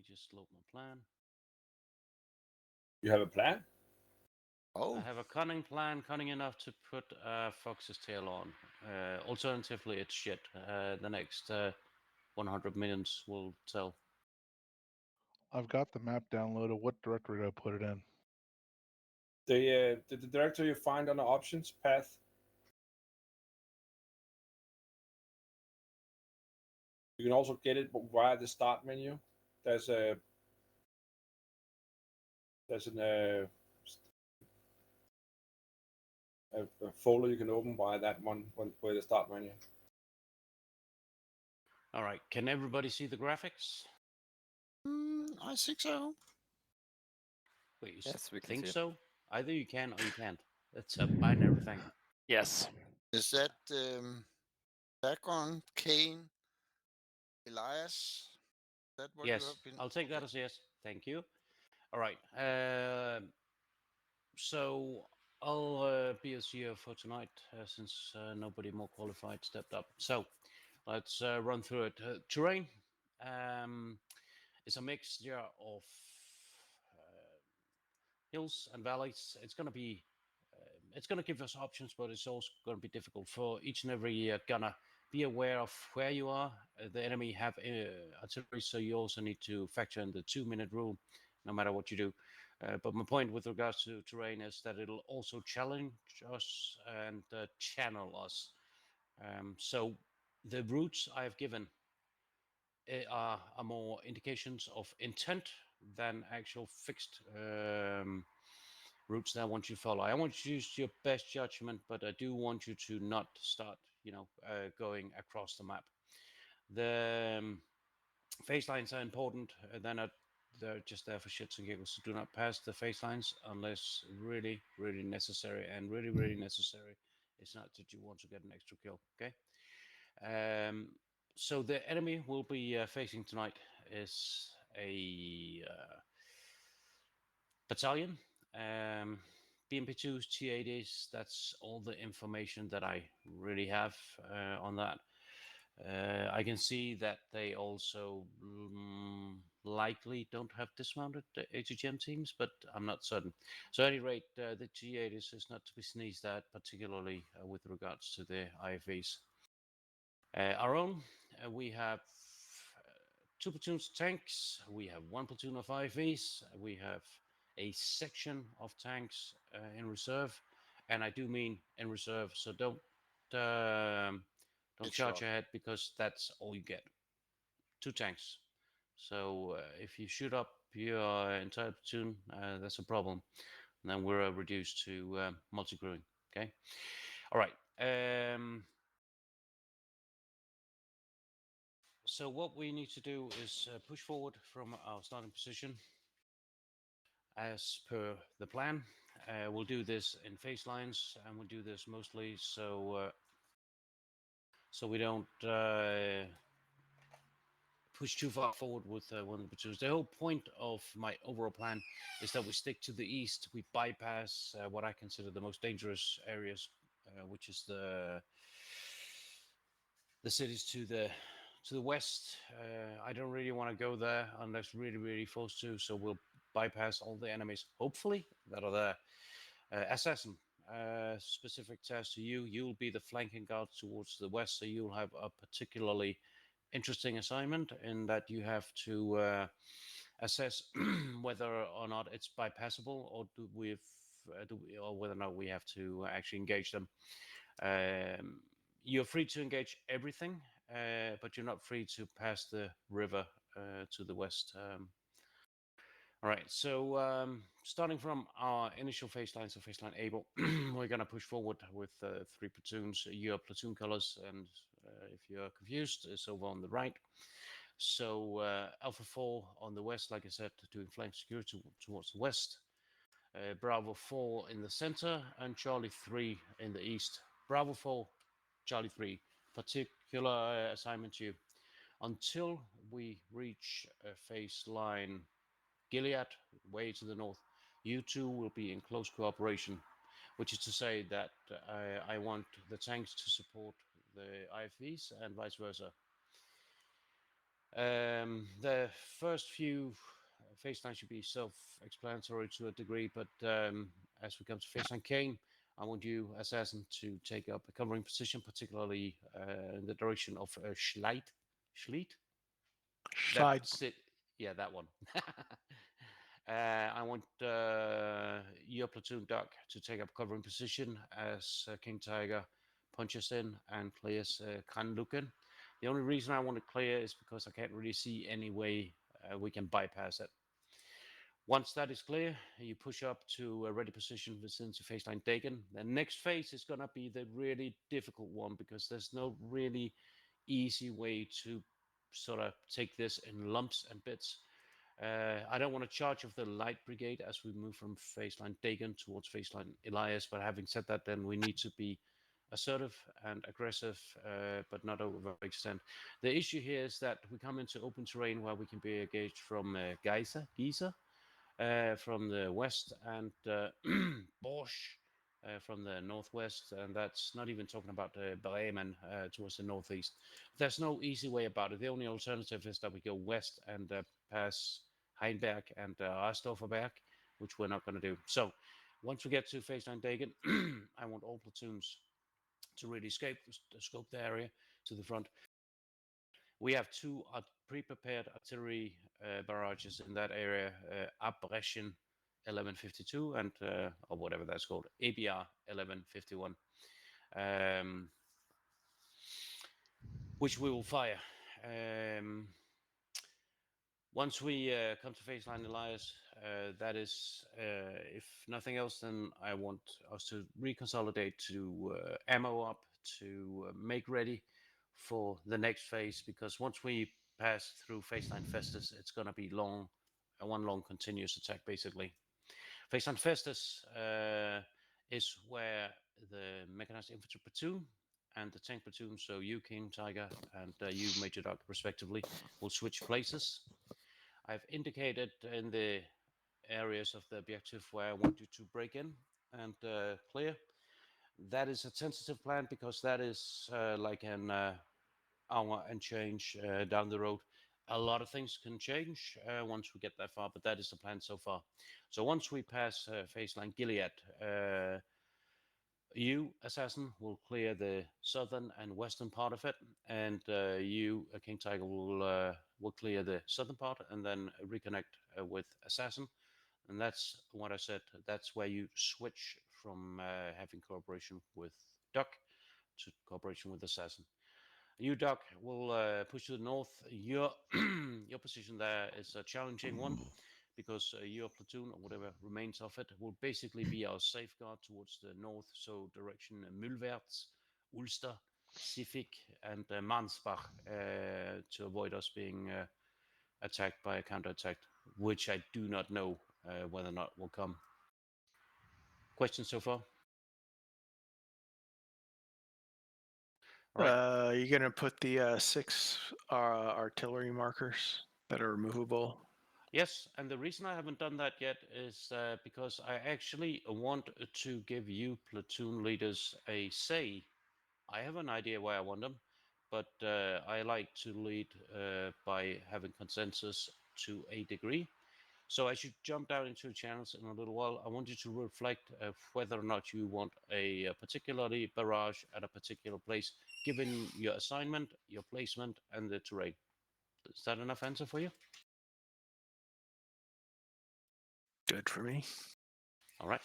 me just load my plan. You have a plan? I have a cunning plan, cunning enough to put Fox's tail on. Alternatively, it's shit. The next 100 minutes will tell. I've got the map downloaded. What directory do I put it in? The directory you find on the options path. You can also get it via the start menu. There's a folder you can open via that one where the start menu. All right, can everybody see the graphics? I think so. Wait, you Yes, we can think see it. so? Either you can or you can't. It's a binary thing. Yes. Is that Dagon, Kane, Elias? Is that what you Yes, have been? I'll take that as yes. Thank you. All right. So I'll be as CEO for tonight since nobody more qualified stepped up. So let's run through it. Terrain is a mixture of hills and valleys. It's going to be, it's going to give us options, but it's also going to be difficult for each and every gunner. Be aware of where you are. The enemy have artillery, so you also need to factor in the 2-minute rule, no matter what you do. But my point with regards to terrain is that it'll also challenge us and channel us. So the routes I've given are more indications of intent than actual fixed routes that I want you to follow. I want you to use your best judgment, but I do want you to not start, going across the map. The phase lines are important. They're just there for shits and giggles. So do not pass the phase lines unless really, really necessary. And really, really necessary. It's not that you want to get an extra kill. Okay. So the enemy we'll be facing tonight is a battalion. BMP2s, T80s, that's all the information that I really have on that. I can see that they also likely don't have dismounted AGGM teams, but I'm not certain. So at any rate, the G80s is not to be sneezed at, particularly with regards to the IFVs. Our own, we have 2 platoons of tanks, we have 1 platoon of IFVs, we have a section of tanks in reserve, and I do mean in reserve, so don't charge ahead because that's all you get. 2 tanks. So if you shoot up your entire platoon, that's a problem. And then we're reduced to multi-crewing. Okay. All right. So what we need to do is push forward from our starting position as per the plan. We'll do this in phase lines, and we'll do this mostly so we don't push too far forward with one of the platoons. The whole point of my overall plan is that we stick to the east. We bypass what I consider the most dangerous areas, which is the cities to the west. I don't really want to go there unless really, really forced to. So we'll bypass all the enemies, hopefully, that are there. Assassin, specific task to you. You'll be the flanking guard towards the west, so you'll have a particularly interesting assignment in that you have to assess whether or not it's bypassable, or or whether or not we have to actually engage them. You're free to engage everything, but you're not free to pass the river to the west. All right, so starting from our initial phase line, so phase line able, we're going to push forward with 3 platoons. Your platoon colors, and if you're confused, it's over on the right. So Alpha 4 on the west, like I said, doing flank security towards the west. Bravo 4 in the center, and Charlie 3 in the east. Bravo 4, Charlie 3, particular assignment to you. Until we reach phase line Gilead, way to the north, you two will be in close cooperation, which is to say that I want the tanks to support the IFVs and vice versa. The first few phase lines should be self-explanatory to a degree, but as we come to phase line Kane, I want you, Assassin, to take up a covering position, particularly in the direction of Schleit. Schleet? Side. That's it. Yeah, that one. I want your platoon Duck to take up covering position as King Tiger punches in and clears Kranluken. The only reason I want to clear is because I can't really see any way we can bypass it. Once that is clear, you push up to a ready position within the phase line Dagon. The next phase is going to be the really difficult one because there's no really easy way to sort of take this in lumps and bits. I don't want to charge of the light brigade as we move from phase line Dagon towards phase line Elias, but having said that, then we need to be assertive and aggressive, but not overextend. The issue here is that we come into open terrain where we can be engaged from Giza, from the west, and Bosch from the northwest, and that's not even talking about Bremen towards the northeast. There's no easy way about it. The only alternative is that we go west and pass Heinberg and Rastofferberg, which we're not going to do. So once we get to phase 9 Dagen, I want all platoons to really scope the area to the front. We have two pre-prepared artillery barrages in that area, Abraxas 1152 and or whatever that's called, ABR 1151, which we will fire. Once we come to phase line Elias, that is, if nothing else, then I want us to reconsolidate to ammo up, to make ready for the next phase, because once we pass through phase line Festus, it's going to be long, one long continuous attack, basically. Phase line Festus is where the mechanized infantry platoon and the tank platoon, so you King Tiger and you Major Dog respectively, will switch places. I've indicated in the areas of the objective where I want you to break in and clear. That is a tentative plan because that is like an hour and change down the road. A lot of things can change once we get that far, but that is the plan so far. So once we pass phase line Gilead, you, Assassin, will clear the southern and western part of it, and you, King Tiger, will clear the southern part and then reconnect with Assassin. And that's what I said. That's where you switch from having cooperation with Duck to cooperation with Assassin. You, Duck, will push to the north. Your position there is a challenging one because your platoon, or whatever remains of it, will basically be our safeguard towards the north, so direction Mühlwärts, Ulster, Sifik, and Mansbach, to avoid us being attacked by a counterattack, which I do not know whether or not will come. Questions so far? All right. You're gonna put the 6 artillery markers that are removable. Yes, and the reason I haven't done that yet is because I actually want to give you platoon leaders a say. I have an idea where I want them, but I like to lead by having consensus to a degree. So as you jump down into channels in a little while, I want you to reflect whether or not you want a particularly barrage at a particular place, given your assignment, your placement, and the terrain. Is that enough answer for you? Good for me. All right.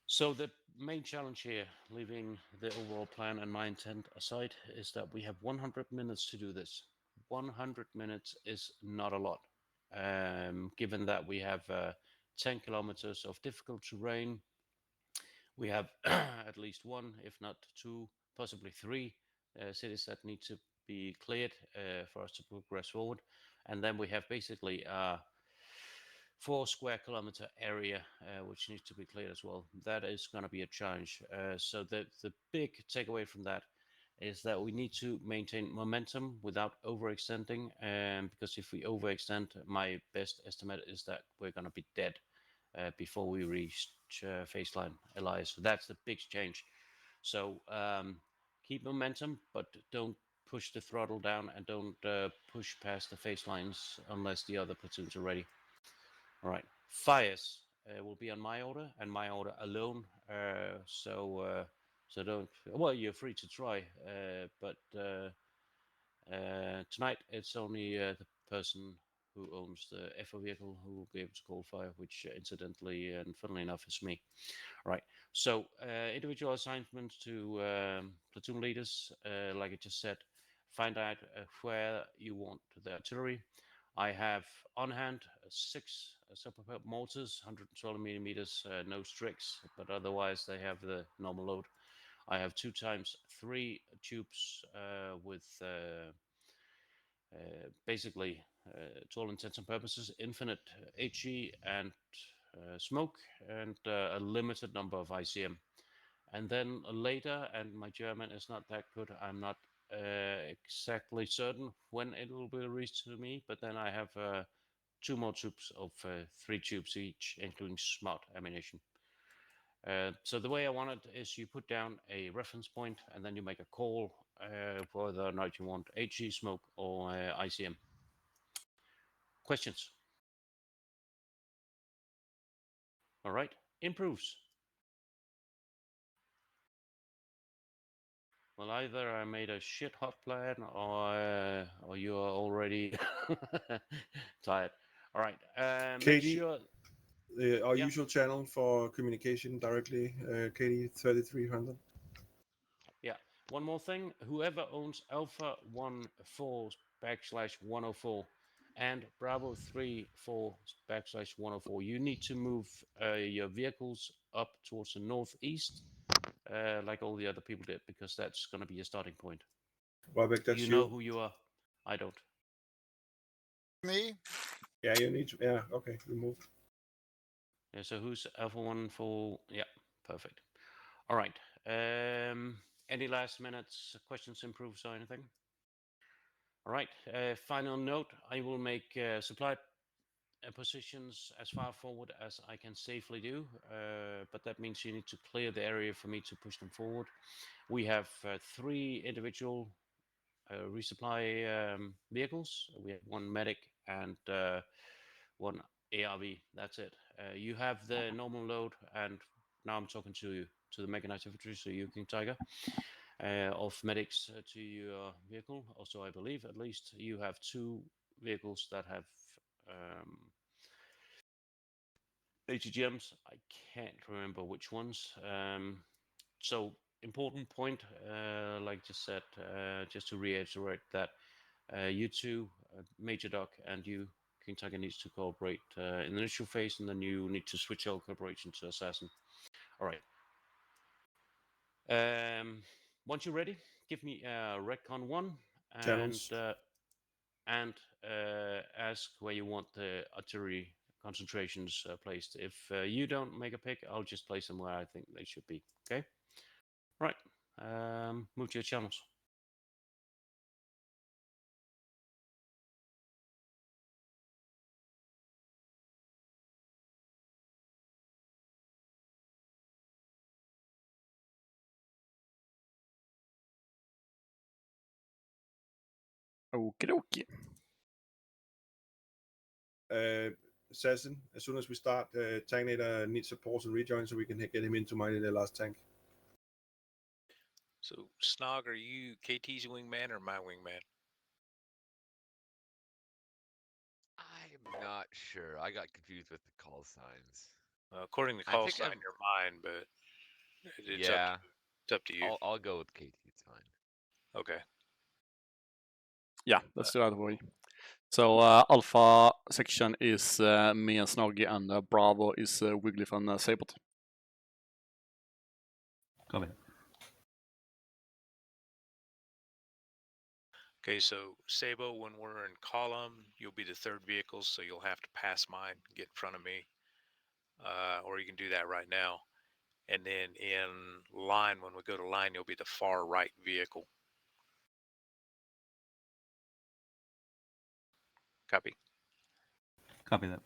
So the main challenge here, leaving the overall plan and my intent aside, is that we have 100 minutes to do this. 100 minutes is not a lot, given that we have 10 kilometers of difficult terrain. We have at least one, if not two, possibly three cities that need to be cleared for us to progress forward. And then we have basically 4 square kilometer area which needs to be cleared as well. That is going to be a challenge. So the big takeaway from that is that we need to maintain momentum without overextending, because if we overextend, my best estimate is that we're going to be dead before we reach phase line Elias. So that's the big change. So keep momentum, but don't push the throttle down and don't push past the face lines unless the other platoons are ready. All right. Fires will be on my order and my order alone. So don't. Well, you're free to try, but tonight it's only the person who owns the FO vehicle who will be able to call fire, which incidentally and funnily enough is me. All right. So individual assignments to platoon leaders, like I just said, find out where you want the artillery. I have on hand 6 self-propelled mortars, 112 millimeters, no Strix, but otherwise they have the normal load. I have 2x3 tubes with basically, to all intents and purposes, infinite HE and smoke, and a limited number of ICM. And then later, and my German is not that good, I'm not exactly certain when it will be reached to me, but then I have 2 more tubes of 3 tubes each, including smart ammunition. So the way I want it is you put down a reference point and then you make a call whether or not you want HE, smoke, or ICM. Questions? All right, improves. Well, either I made a shit hot plan or you are already tired. All right, make Katie, sure. our Yeah. usual channel for communication directly, Katie 3300. Yeah. One more thing. Whoever owns Alpha 14/104 and Bravo 34/104, you need to move your vehicles up towards the northeast, like all the other people did, because that's going to be a starting point. Wabek, that's You know who you are. I don't. Me? Yeah, you need to. Yeah, okay, you move. Yeah, so who's Alpha 1 for? Yeah, perfect. All right. Any last minutes questions, improves, or anything? All right. Final note: I will make supply positions as far forward as I can safely do, but that means you need to clear the area for me to push them forward. We have 3 individual resupply vehicles. We have 1 medic and 1 ARV. That's it. You have the normal load, and now I'm talking to the mechanized infantry, so you, King Tiger, of medics to your vehicle. Also, I believe at least you have 2 vehicles that have ATGMs. I can't remember which ones. So important point, like just said, just to reiterate that you 2, Major Doc, and you, King Tiger, needs to cooperate in the initial phase, and then you need to switch all cooperation to Assassin. All right. Once you're ready, give me Redcon 1 Channels. and ask where you want the artillery concentrations placed. If you don't make a pick, I'll just place them where I think they should be. Okay? Right. Move to your channels. Okie dokie. Assassin, as soon as we start, Tank Nader needs support and rejoin so we can get him into my last tank. So, Snog, are you KT's wingman or my wingman? I'm not sure. I got confused with the call signs. According to I call think sign, I'm- you're mine, but it's yeah, up to you. I'll go with KT. It's fine. Okay. Yeah, let's do that way. So Alpha section is me and Snoggy, and Bravo is Wigglyf and Sabot. Copy. Okay, so Sabo, when we're in column, you'll be the 3rd vehicle, so you'll have to pass mine, get in front of me. Or you can do that right now. And then in line, when we go to line, you'll be the far right vehicle. Copy. Copy that.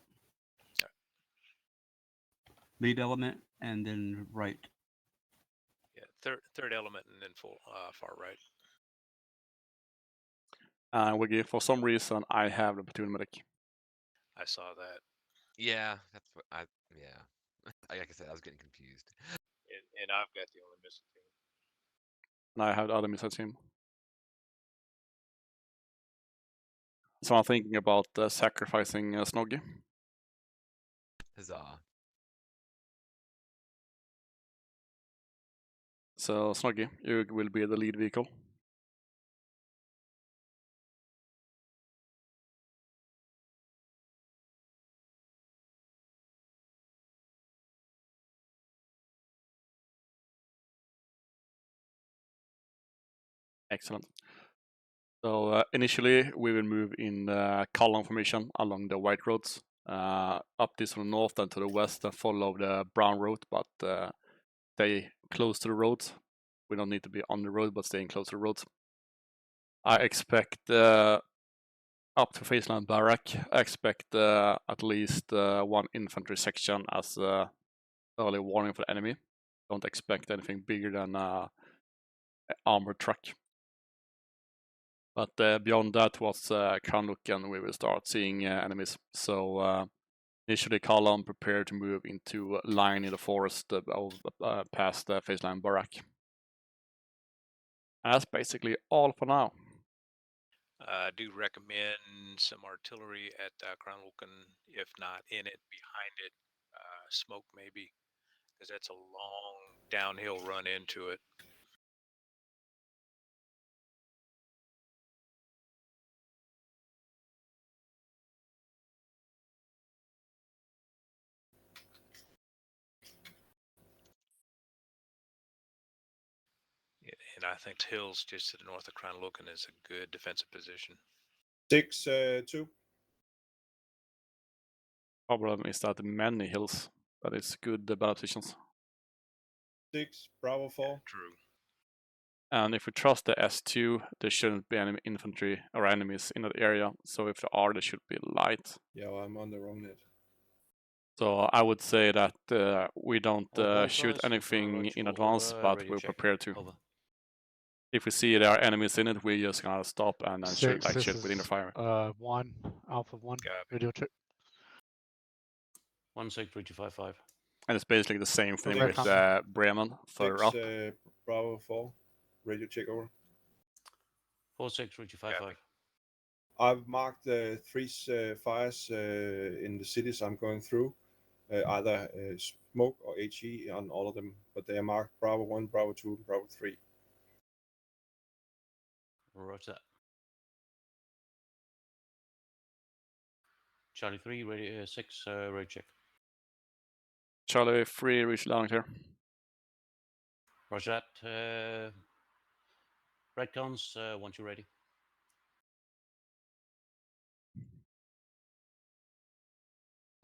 Lead element and then right. Yeah, third element and then full far right. And Wiggy, for some reason, I have the platoon medic. I saw that. Yeah, that's what yeah. Like I said, I was getting confused. And I've got the only missing team. And I have the other missile team. So I'm thinking about sacrificing Snoggy. Huzzah. So Snoggy, you will be the lead vehicle. Excellent. So initially we will move in column formation along the white roads, up this from the north and to the west and follow the brown road, but stay close to the roads. We don't need to be on the road, but staying close to the roads. I expect up to Faceline Barrack, I expect at least one infantry section as early warning for the enemy. Don't expect anything bigger than an armored truck. But beyond that was Kranuk, and we will start seeing enemies. So initially column prepare to move into line in the forest past Faceline Barrack. And that's basically all for now. I do recommend some artillery at Kranulkan, if not in it, behind it, smoke maybe, because that's a long downhill run into it. And I think hills just to the north of Kranulkan is a good defensive position. 6-2. Problem is that many hills, but it's good battle positions. 6, Bravo 4. Yeah, true. And if we trust the S2, there shouldn't be any infantry or enemies in that area. So if there are, they should be light. Yeah, well, I'm on the wrong net. So I would say that we don't All shoot guys, anything roger, in advance, over, but radio we're check. prepared to. Over. If we see there are enemies in it, we're just gonna stop and then shoot 6, like this shit within the is fire. 1, Alpha 1, Copy. radio check. 16355. And it's basically the same thing Okay, with copy. Bremen further 6, up. Bravo 4. Radio check over. 46355. I've marked 3 fires in the cities I'm going through, either smoke or HE on all of them, but they are marked Bravo 1, Bravo 2, and Bravo 3. Roger that. Charlie 3, radio 6, radio check. Charlie 3, reach landing here. Roger that. Red guns, once you're ready.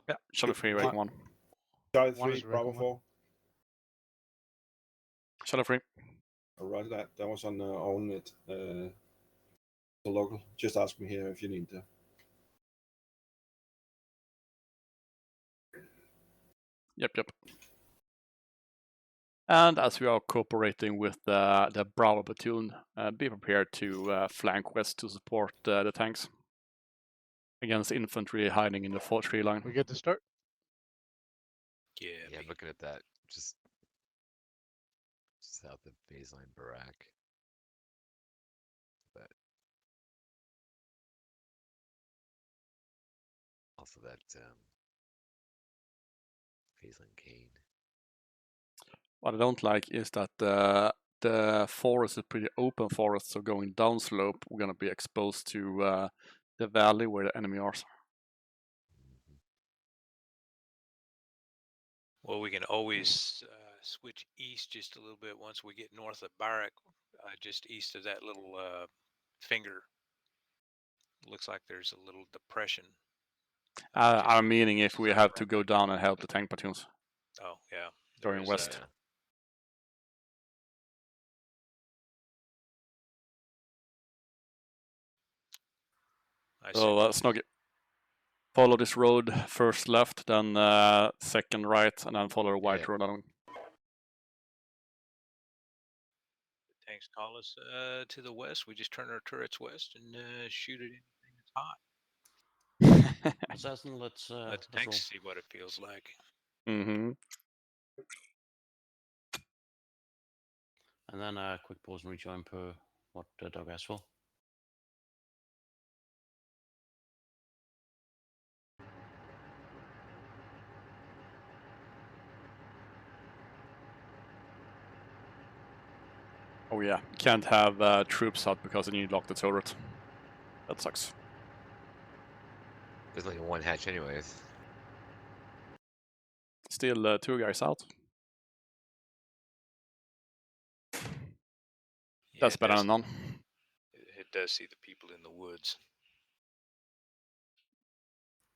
Yeah, Charlie 3, right 1. Charlie 1 3, is Bravo Red 4. Charlie 3. Roger that. That was on the own net. The local. Just ask me here if you need to. Yep. And as we are cooperating with the Bravo platoon, be prepared to flank west to support the tanks against infantry hiding in the tree line. We get to start. Yeah, Yeah, I'm looking at that. Just south of Baseline Barack. But also that Baseline Kane. What I don't like is that the forest is pretty open forest, so going downslope, we're going to be exposed to the valley where the enemy are. well, we can always switch east just a little bit once we get north of Barrack, just east of that little finger. Looks like there's a little depression. I'm meaning if we have to go down and help the tank platoons Oh, yeah. during west. So Snoggy, follow this road first left, then second right, and then follow the white road along. Thanks, Collis. To the west, we just turn our turrets west and shoot at anything that's hot. Assassin, let's Let the roll. tanks see what it feels like. Mm-hmm. And then a quick pause and rejoin per what Doug asked for. Oh yeah, can't have troops out because then you lock the turret. That sucks. There's only one hatch anyways. Still 2 guys out. Yeah, That's it better does- than none. It does see the people in the woods.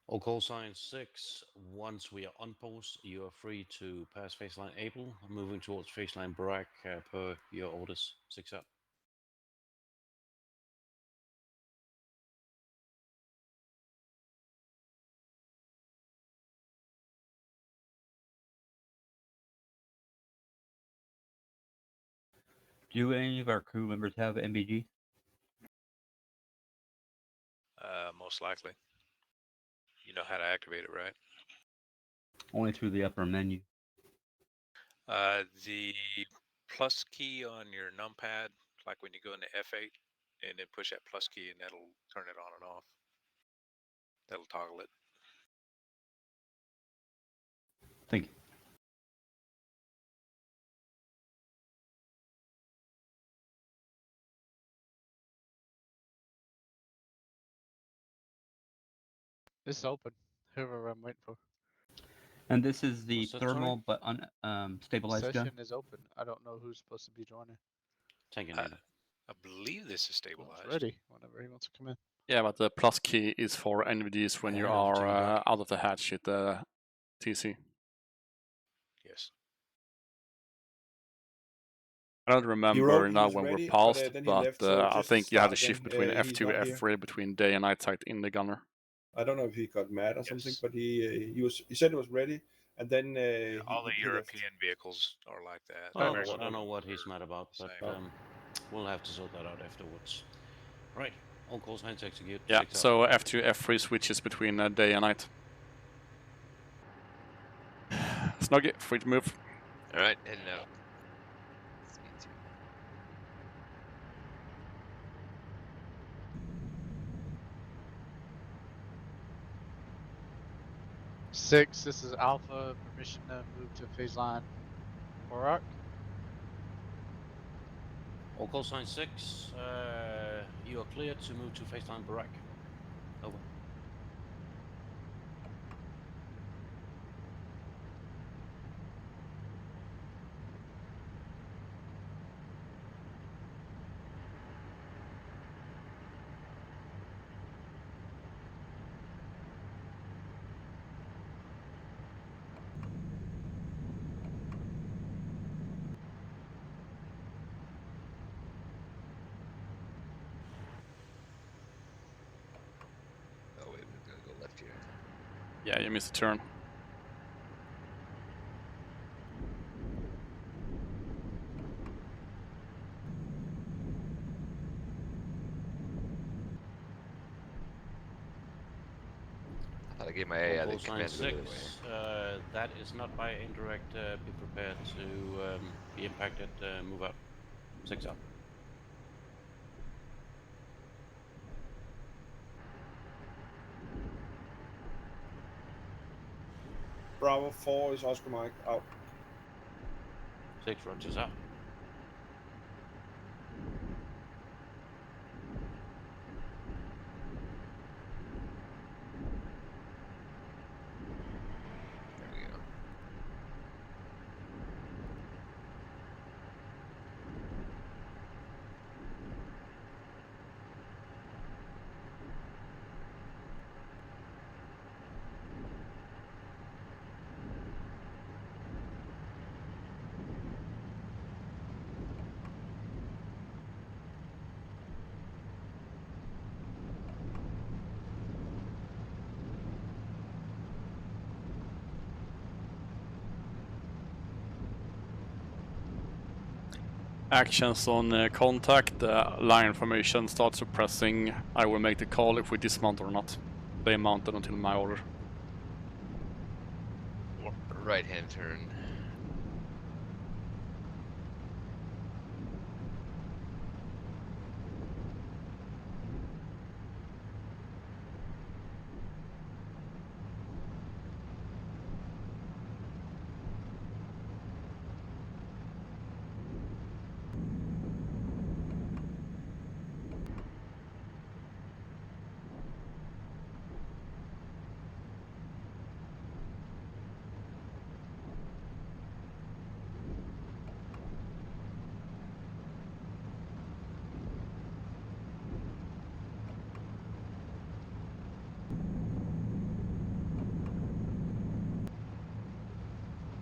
All call sign 6. Once we are on post, you are free to pass faceline Able, moving towards faceline Barak per your orders. 6 up. Do any of our crew members have MBG? Most likely. You know how to activate it, right? Only through the upper menu. The plus key on your numpad, like when you go into F8, and then push that plus key, and that'll turn it on and off. That'll toggle it. Thank you. This is open. Whoever I'm waiting for. And this is the What's that, sorry? thermal but stabilized gun. Session is open. I don't know who's supposed to be joining. Tank and Uh, Nina. I believe this is Well, stabilized. it's ready whenever he wants to come in. Yeah, but the plus key is for NVDs when you Yeah, are take it back. out of the hatch at the TC. Yes. I don't He remember wrote he now was when ready, we're past, then he but left, so I just think you had to start shift again. between He's F2, not here. F3 between day and night sight in the gunner. I don't know if he got mad or something, Yes. but he said he was ready, and then All the he left. European vehicles are like that. Oh, American I don't know what vehicles he's are mad about, the but same. we'll have to sort that out afterwards. Right. All call signs execute. Yeah, 6 up. so F2, F3 switches between day and night. Snuggy, free to move. All right, heading out. Speed 2. Six. This is Alpha. Permission to move to phase line. Barak. All call sign 6. You are cleared to move to faceline Barak. Over. Oh wait, we're gonna go left here. Yeah, you missed a turn. I thought I gave my A. I All call didn't sign command to go the other 6. way. That is not by indirect. Be prepared to be impacted. Move up. 6 up. Bravo 4 is Oscar Mike out. 6 Rogers out. There we go. actions on contact, line formation starts suppressing. I will make the call if we dismount or not. They mounted until my order. Right hand turn.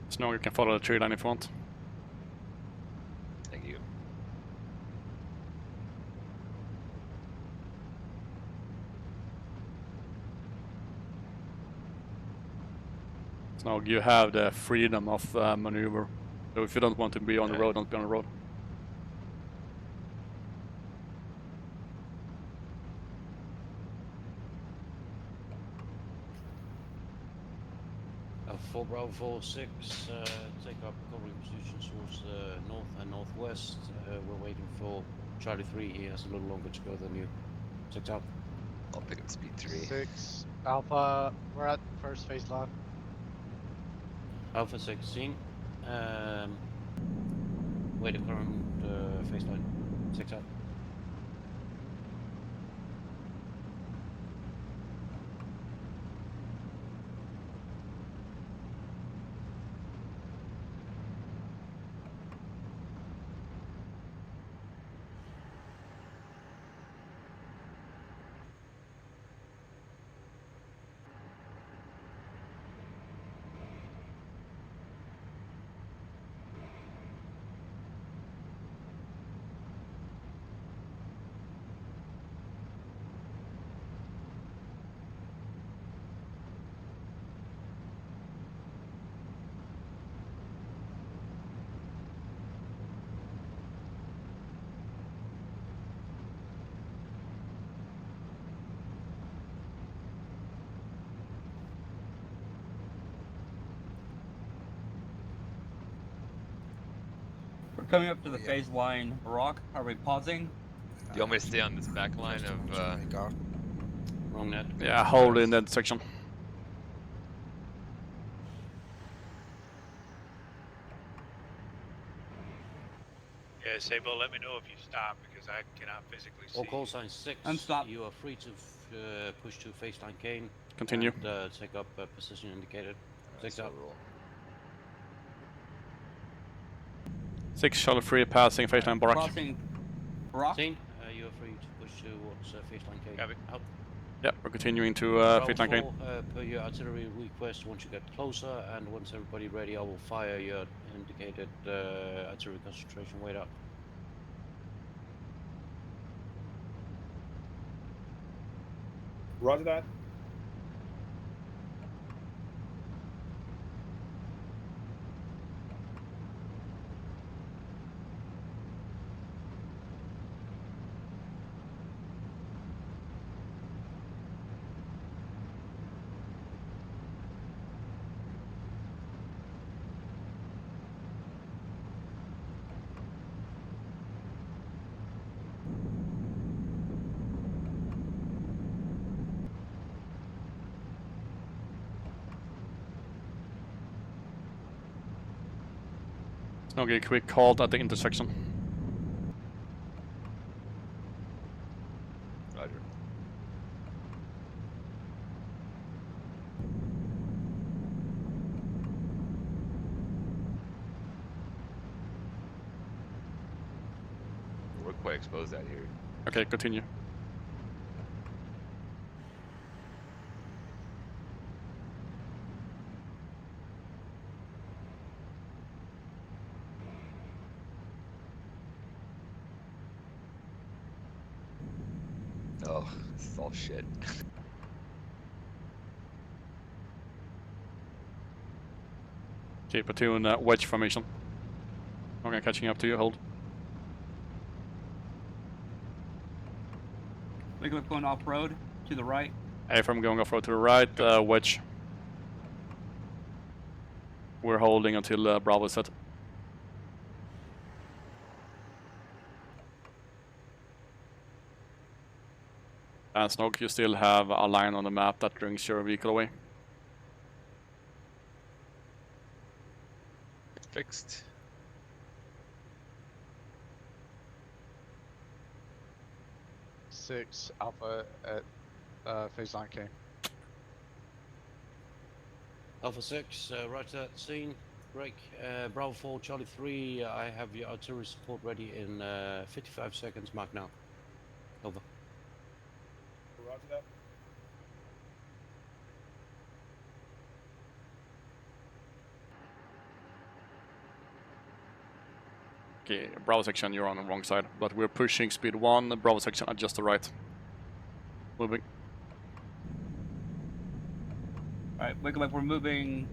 Snow, you can follow the tree line if you want. Thank you. Snow, you have the freedom of maneuver. So if you don't want to be on the Okay. road, don't be on the road. For Bravo 46, take up covering positions towards the north and northwest. We're waiting for Charlie 3. He has a little longer to go than you. 6 out. I'll pick up speed 3. 6 Alpha. We're at first phase line. Alpha 16. Wait, the current phase line. 6 out. We're coming up to the phase line rock. Are we pausing? Do you want me to stay on this back line of Wrong net. Yeah, hold in that section. Yeah, Sable, let me know if you stop because I cannot physically see. All call sign 6. Unstop. You are free to push to phase line Kane. Continue. And take up position indicated. 6 out. roll. 6 Charlie 3 passing phase line Barak. Crossing rock. 16. You are free to push towards phase line Kane. Copy. Out. Yeah, we're continuing to Bravo phase line Kane. 4, per your artillery request, once you get closer and once everybody ready, I will fire your indicated artillery concentration. Wait up. Roger that. Okay, quick halt at the intersection. Roger. We're quite exposed out here. Okay, continue. Oh, this is all shit. Okay, platoon wedge formation. Okay, catching up to you, hold. Wake up going off-road to the right. If I'm going off-road to the right, wedge. We're holding until Bravo is set. And Snog, you still have a line on the map that brings your vehicle away. Fixed. Six Alpha at phase line K. Alpha 6, roger that scene. Break. Bravo 4, Charlie 3, I have your artillery support ready in 55 seconds. Mark now. Over. Roger that. Okay, Bravo section, you're on the wrong side, but we're pushing speed 1, Bravo section, adjust the right. Moving. Alright, wake up, we're moving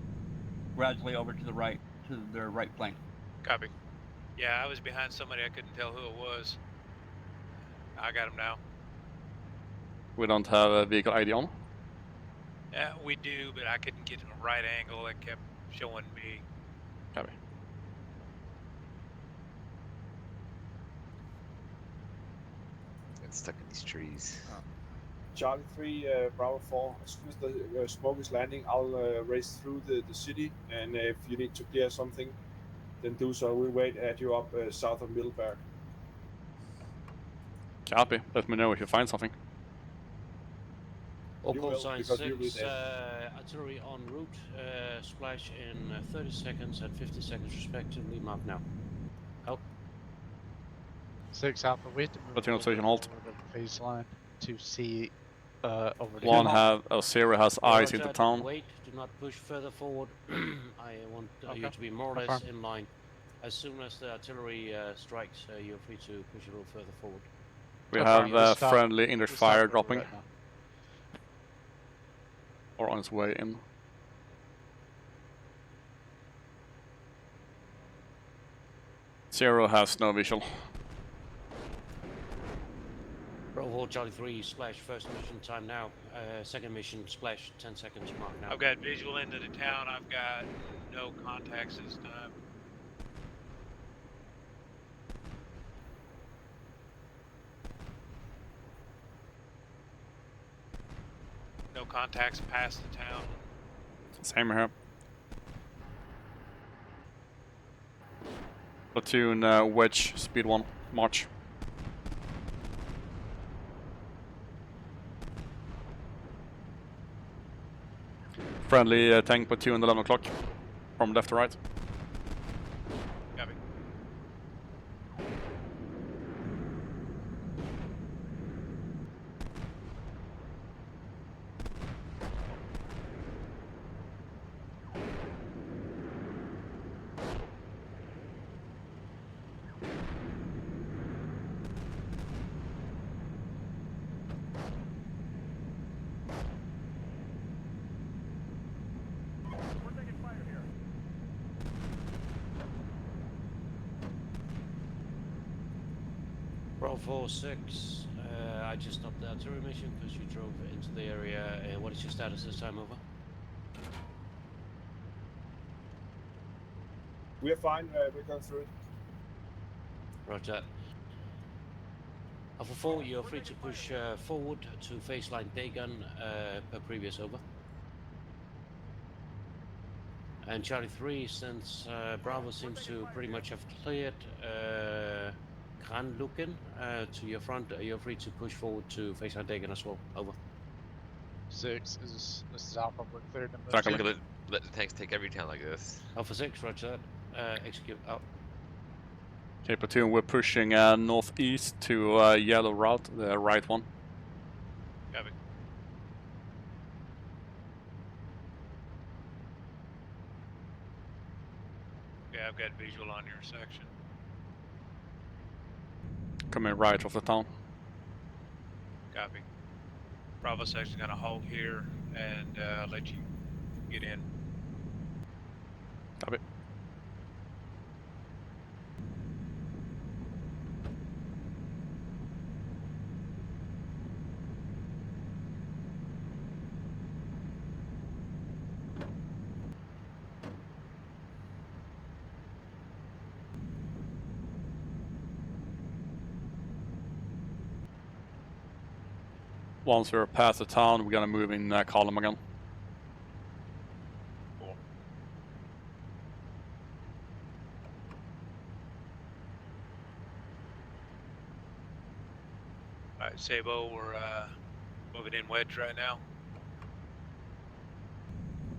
gradually over to the right, to their right flank. Copy. Yeah, I was behind somebody. I couldn't tell who it was. I got him now. We don't have a vehicle ID on. Yeah, we do, but I couldn't get in a right angle. It kept showing me. Copy. Get stuck in these trees. Charlie 3, Bravo 4. As soon as the smoke is landing, I'll race through the city, and if you need to clear something, then do so. We'll wait at you up south of Middleburg. Copy. Let me know if you find something. All You call will, sign because you'll be 6, there. artillery en route, splash in 30 seconds and 50 seconds respectively. Mark now. Help. 6 Alpha, we have to move Platoon a little station bit halt. forward of the phase line to see over the One hill. have 0 has eyes Roger into that. town. Wait, do not push further forward. I want you Okay. to be more or less Confirm. in line. As soon as the artillery strikes, you're free to push a little further forward. We Okay, have we'll stop- friendly English we'll stop fire where we're dropping, at now. or on its way in. Zero has no visual. Bravo Charlie 3, splash first mission time now. Second mission, splash 10 seconds. Mark now. I've got visual into the town. I've got no contacts this time. No contacts past the town. Same here. Platoon wedge, speed 1, march. Friendly tank platoon 11 o'clock, from left to right. Copy. Bravo 6, I just stopped the artillery mission because you drove into the area. What is your status this time? Over. We're fine. We're going through it. Roger that. Alpha 4, you're free to push forward to phase line Dagon per previous. Over. And Charlie 3, since Bravo seems to pretty much have cleared Granluken to your front, you're free to push forward to phase line Dagon as well. Over. 6 this is Alpha, we're cleared to move. Tackle Look it. at let the tanks take every town like this. Alpha 6, roger that. Execute out. Okay, platoon, we're pushing northeast to yellow route, the right one. Copy. Okay, I've got visual on your section. Coming right off the town. Copy. Bravo section's gonna hold here and let you get in. Copy. Once we're past the town, we're gonna move in column again. All right, Sabo, we're moving in wedge right now.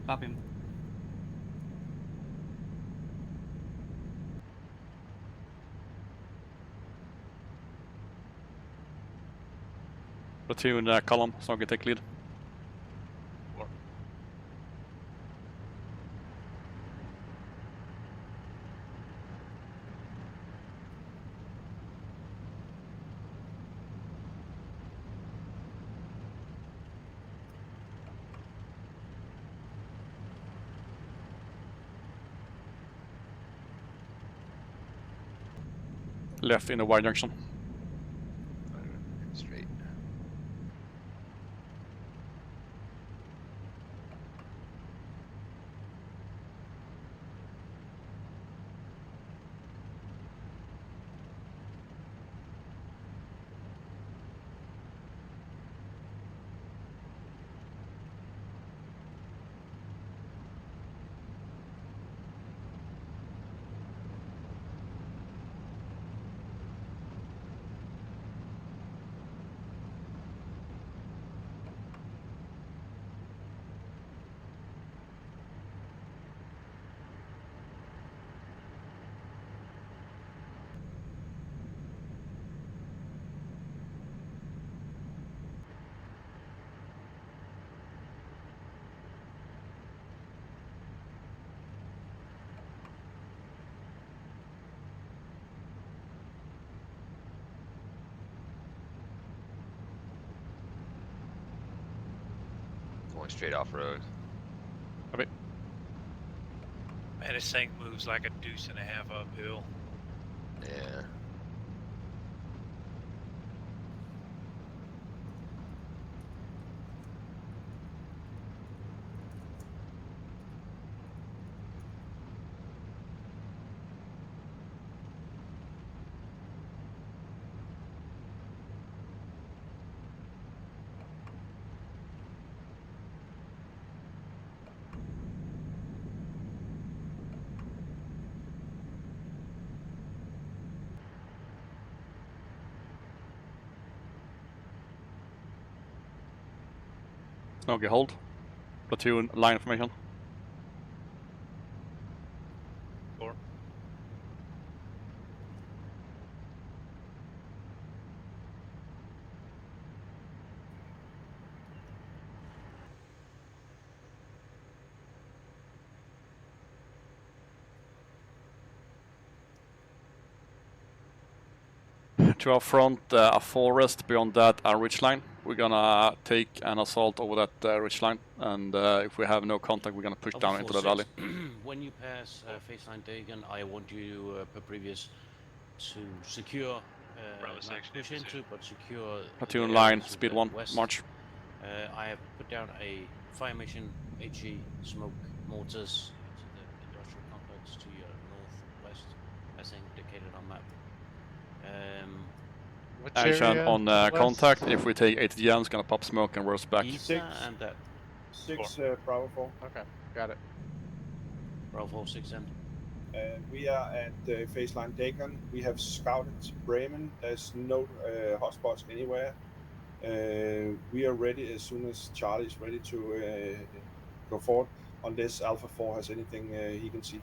Copy him. Platoon column, so I can take lead. Left in the Y junction. Straight. Going straight off road. Okay. Man, this thing moves like a deuce and a half uphill. Yeah. Okay, hold. Platoon line information. Four. To our front, a forest. Beyond that, a ridge line. We're gonna take an assault over that ridge line, and if we have no contact, we're gonna push Alpha down into the 4-6. valley. When you pass Faceline Dagon, I want you, per previous, to secure, Bravo not 6, push position. into, but secure Platoon the line, area to speed the 1, west. march. I have put down a fire mission HE smoke mortars to the industrial complex to your northwest, as indicated on map. Which Action area on to the west? contact. If we take ATGM, it's gonna pop smoke and roast back. Isa and that 6 Bravo 4. Okay, got it. Bravo 6 end. We are at Faceline Dagon. We have scouted Bremen. There's no hotspots anywhere. We are ready as soon as Charlie is ready to go forward, unless Alpha 4 has anything he can see.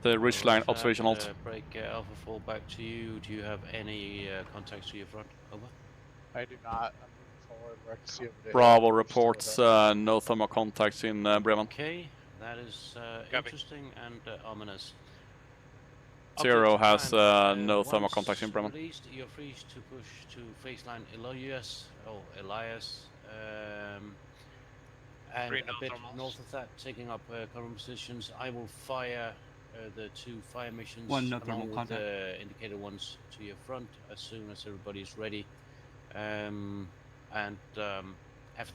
The ridge line Roger, observation halt. break Alpha 4 back to you. Do you have any contacts to your front? Over. I do not. I'm moving forward where I can see over the Bravo hill. reports no thermal contacts in Bremen. Okay, that is interesting and ominous. Zero Objective has plan, no thermal once contacts in Bremen. Released, you're free to push to Faceline Elias, and Three a bit no-thermals. north of that, taking up current positions. I will fire the 2 fire missions One no thermal along with contact. the indicated ones to your front as soon as everybody's ready. After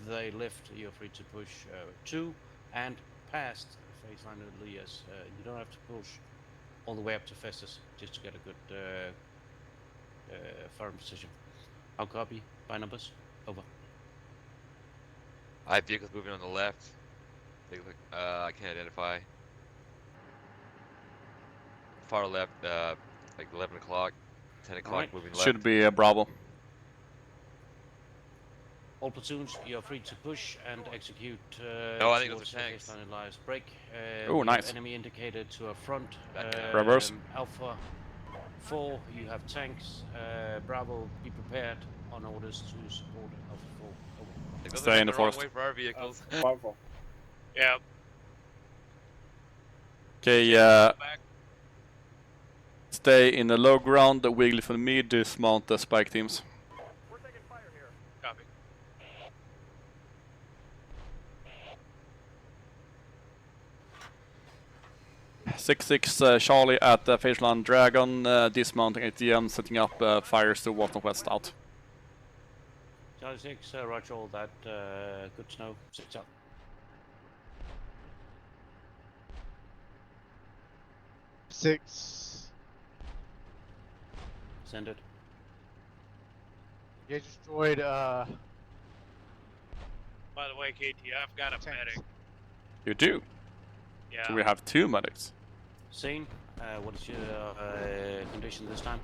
they lift, you're free to push to and past Faceline Elias. You don't have to push all the way up to Festus just to get a good firm position. I'll copy by numbers. Over. I have vehicles moving on the left. Take a look. I can't identify. Far left, like 11 o'clock, 10 o'clock, Alright. moving Should left. be Bravo. All platoons, you're free to push and execute Oh, I think towards those are the tanks. baseline alliance break. Oh, we have nice. enemy indicated to our front. Reverse. Alpha 4, you have tanks. Bravo, be prepared on orders to support Alpha 4. Over. Like, those Stay are in the the wrong forest. way for our vehicles. Bravo 4. Yeah. Okay, Back. stay in the low ground, the wiggle for me, dismount the spike teams. We're taking fire here. Copy. Six Charlie at the Faceland Dragon, dismounting ATM, setting up fires to northwest out. Charlie 6, roger all that. Good to know. 6 up. Six. Send it. You destroyed By the way, KT, I've got a Tanks. medic. You do? Yeah. So we have 2 medics. Scene, what is your condition this time?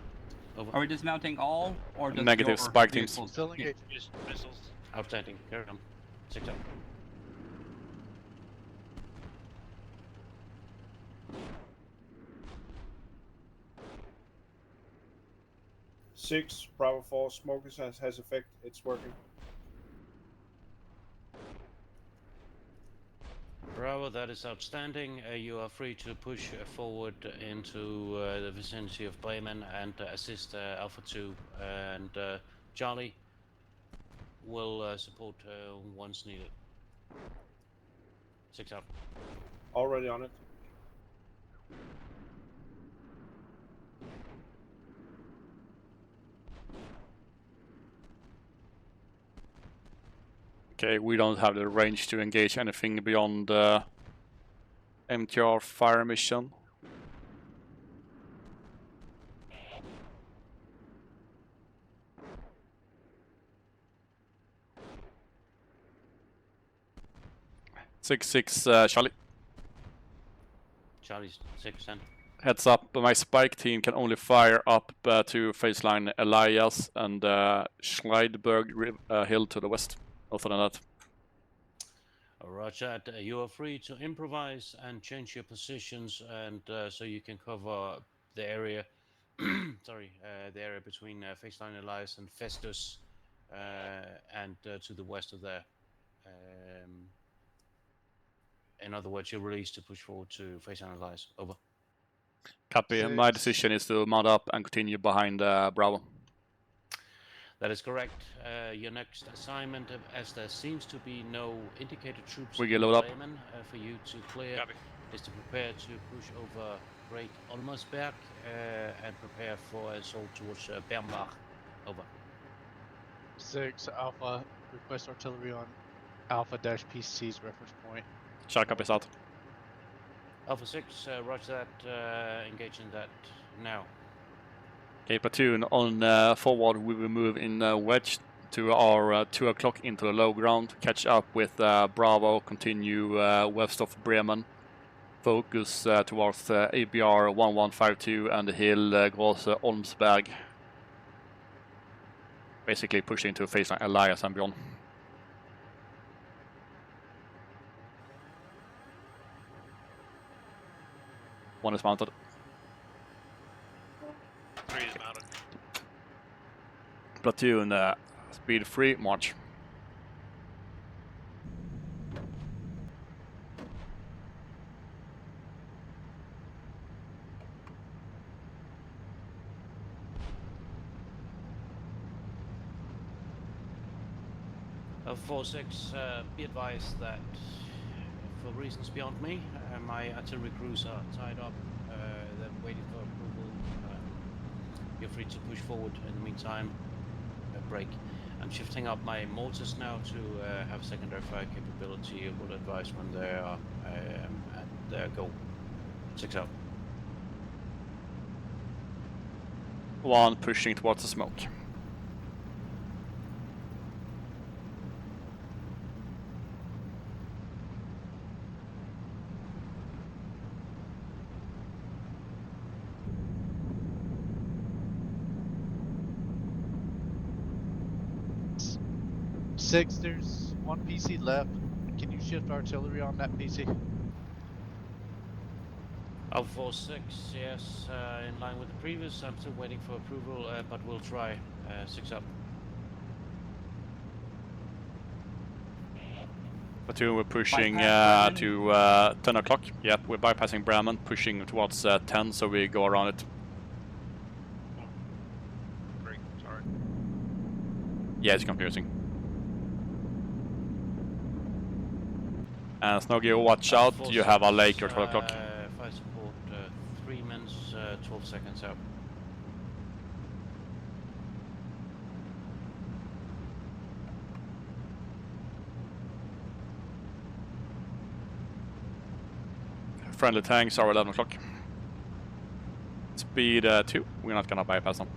Over. Are we dismounting all or just Negative, your spike teams. vehicles? still engaged. Just missiles. Outstanding. Carry on. 6 up. Six, Bravo 4, smoke has effect, it's working. Bravo, that is outstanding. You are free to push forward into the vicinity of Bremen and assist Alpha 2. And Charlie will support once needed. 6 up. Already on it. Okay, we don't have the range to engage anything beyond the MTR fire mission. Six, Charlie. Charlie's 6-10. Heads up, my spike team can only fire up to Faceline Elias and Schleidberg Hill to the west. Other than that. Roger, you are free to improvise and change your positions, and so you can cover the area. Sorry, the area between Faceline Elias and Festus, and to the west of there. In other words, you're released to push forward to Faceline Elias. Over. Copy. My decision is to mount up and continue behind Bravo. That is correct. Your next assignment, as there seems to be no indicated troops We get in load up. Bremen, for you to clear, Copy. is to prepare to push over Great Olmersberg and prepare for assault towards Bernbach. Over. 6 Alpha. Request artillery on Alpha-PC's reference point. Shall copies out. Alpha 6, roger that. Engage in that now. Okay, platoon on forward. We will move in wedge to our 2 o'clock into the low ground. Catch up with Bravo. Continue west of Bremen. Focus towards ABR 1152 and the hill Grosse Olmsberg. Basically push into Faceline Elias and beyond. One is mounted. 3 is mounted. Platoon, speed 3, march. Alpha 4-6, be advised that for reasons beyond me, my artillery crews are tied up. They're waiting for approval. You're free to push forward in the meantime. Break. I'm shifting up my mortars now to have secondary fire capability. I will advise when they are at their goal. 6 out. 1 pushing towards the smoke. 6, there's one PC left. Can you shift artillery on that PC? Alpha 4-6, yes, in line with the previous. I'm still waiting for approval, but we'll try. 6 up. Platoon, we're pushing Bypass to 10 o'clock. Yep, we're bypassing Bremen, pushing towards 10, so we go around it. Great, sorry. Yeah, it's confusing. And Snoggy, watch out, you have a lake at 12 o'clock. Fire support, 3 minutes, 12 seconds out. Friendly tanks are 11 o'clock. Speed 2, we're not gonna bypass them.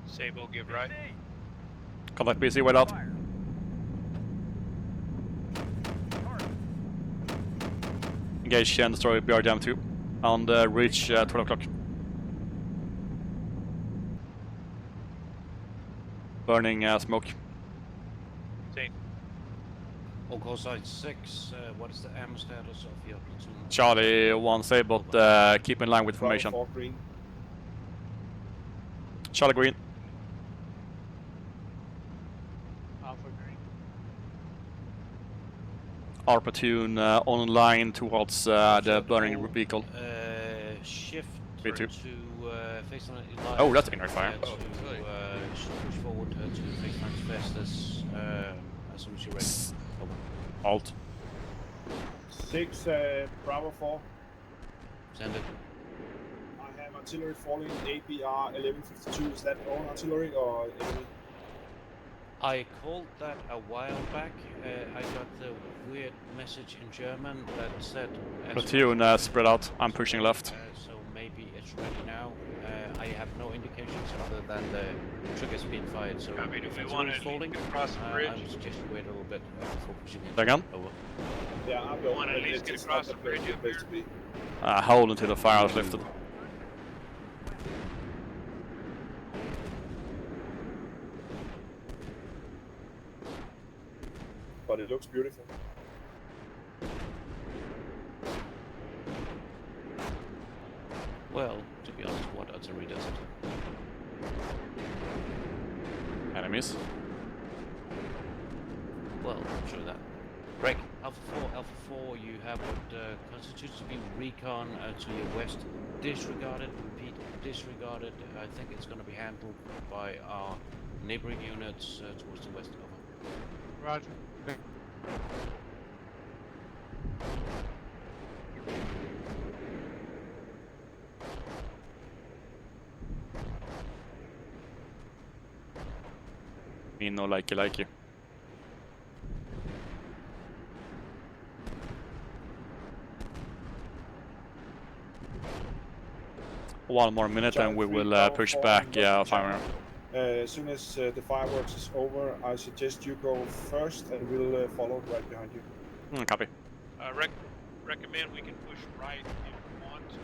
Sable, give right. Contact BC, wait out. Engage and destroy BR Jam 2 and reach 12 o'clock. Burning smoke. Same. All call sign 6, what is the ammo status of your platoon? Charlie 1 say, but keep in line with Bravo formation. 4 green. Charlie green. Alpha green. Our platoon online towards the burning vehicle. Shift Me too. to face on Elias. Oh, that's inner fire. To push forward to face lines fast as soon as you're ready. Over. Alt. 6 Bravo 4. Send it. I have artillery falling ABR 1152. Is that own artillery or enemy? I called that a while back. I got the weird message in German that said... Platoon spread out. I'm pushing left. So maybe it's ready now. I have no indications other than the trigger's being fired. So I mean, if we it's want to falling, across the bridge, I would suggest you wait a little bit before pushing in. Again? Over. Yeah, I will. wanna at least get across the bridge up here? To be. Hold until the fire is lifted. But it looks beautiful. Well, to be honest, what artillery does it? Enemies. Well, I'm sure that. Greg, Alpha 4, you have what constitutes to be recon to your west. Disregarded, repeat, disregarded. I think it's going to be handled by our neighboring units towards the west. Over. Roger. Me no likey. One more minute and we will push back fire. As soon as the fireworks is over, I suggest you go first and we'll follow right behind you. Copy. Recommend we can push right if we want to.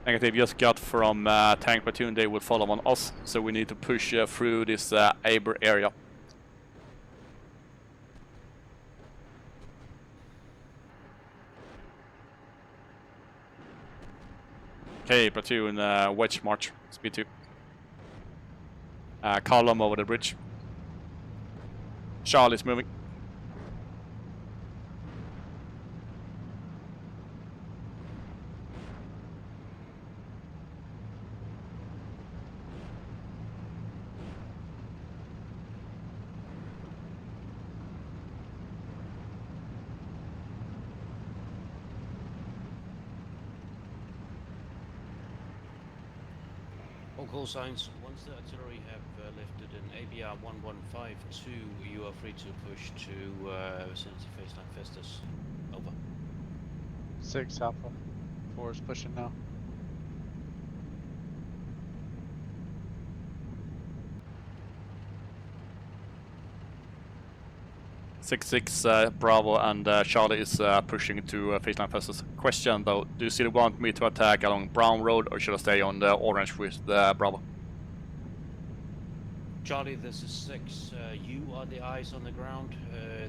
Negative, just got from tank platoon, they will follow on us, so we need to push through this Aber area. Okay, platoon, wedge march, speed 2. Column over the bridge. Charlie's moving. All call signs 1 once the artillery have lifted in ABR 1152, you are free to push to vicinity Faceline Festus. Over. 6 Alpha. 4 is pushing now. Six Bravo and Charlie is pushing to Faceline Festus. Question though, do you still want me to attack along Brown Road or should I stay on the orange with the Bravo? Charlie, this is 6. You are the eyes on the ground.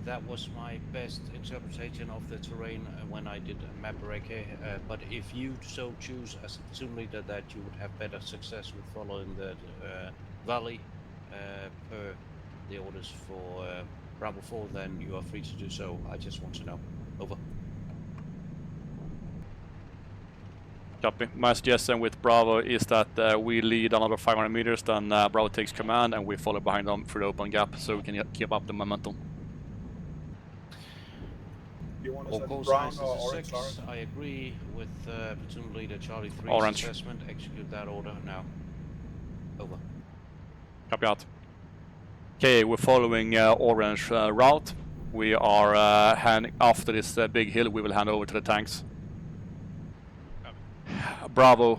That was my best interpretation of the terrain when I did map recce. But if you so choose as a platoon leader that you would have better success with following the valley per the orders for Bravo 4, then you are free to do so. I just want to know. Over. Copy. My suggestion with Bravo is that we lead another 500 meters, then Bravo takes command and we follow behind them through the open gap so we can keep up the momentum. You want All us call at brown signs or is a orange, 6. Lawrence? I agree with platoon leader Charlie 3's Orange. assessment. Execute that order now. Over. Copy out. Okay, we're following orange route. We are after this big hill, we will hand over to the tanks. Bravo,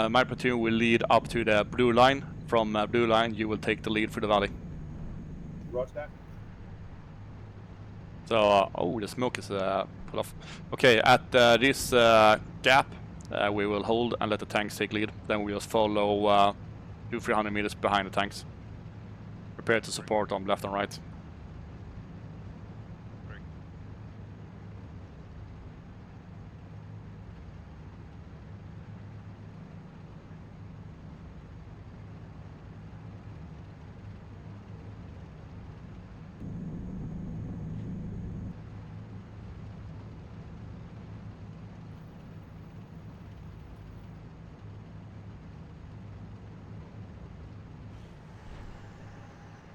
my platoon will lead up to the blue line. From blue line, you will take the lead through the valley. Roger that. So, oh, the smoke is put off. Okay, at this gap, we will hold and let the tanks take lead. Then we just follow 200-300 meters behind the tanks. Prepare to support on left and right.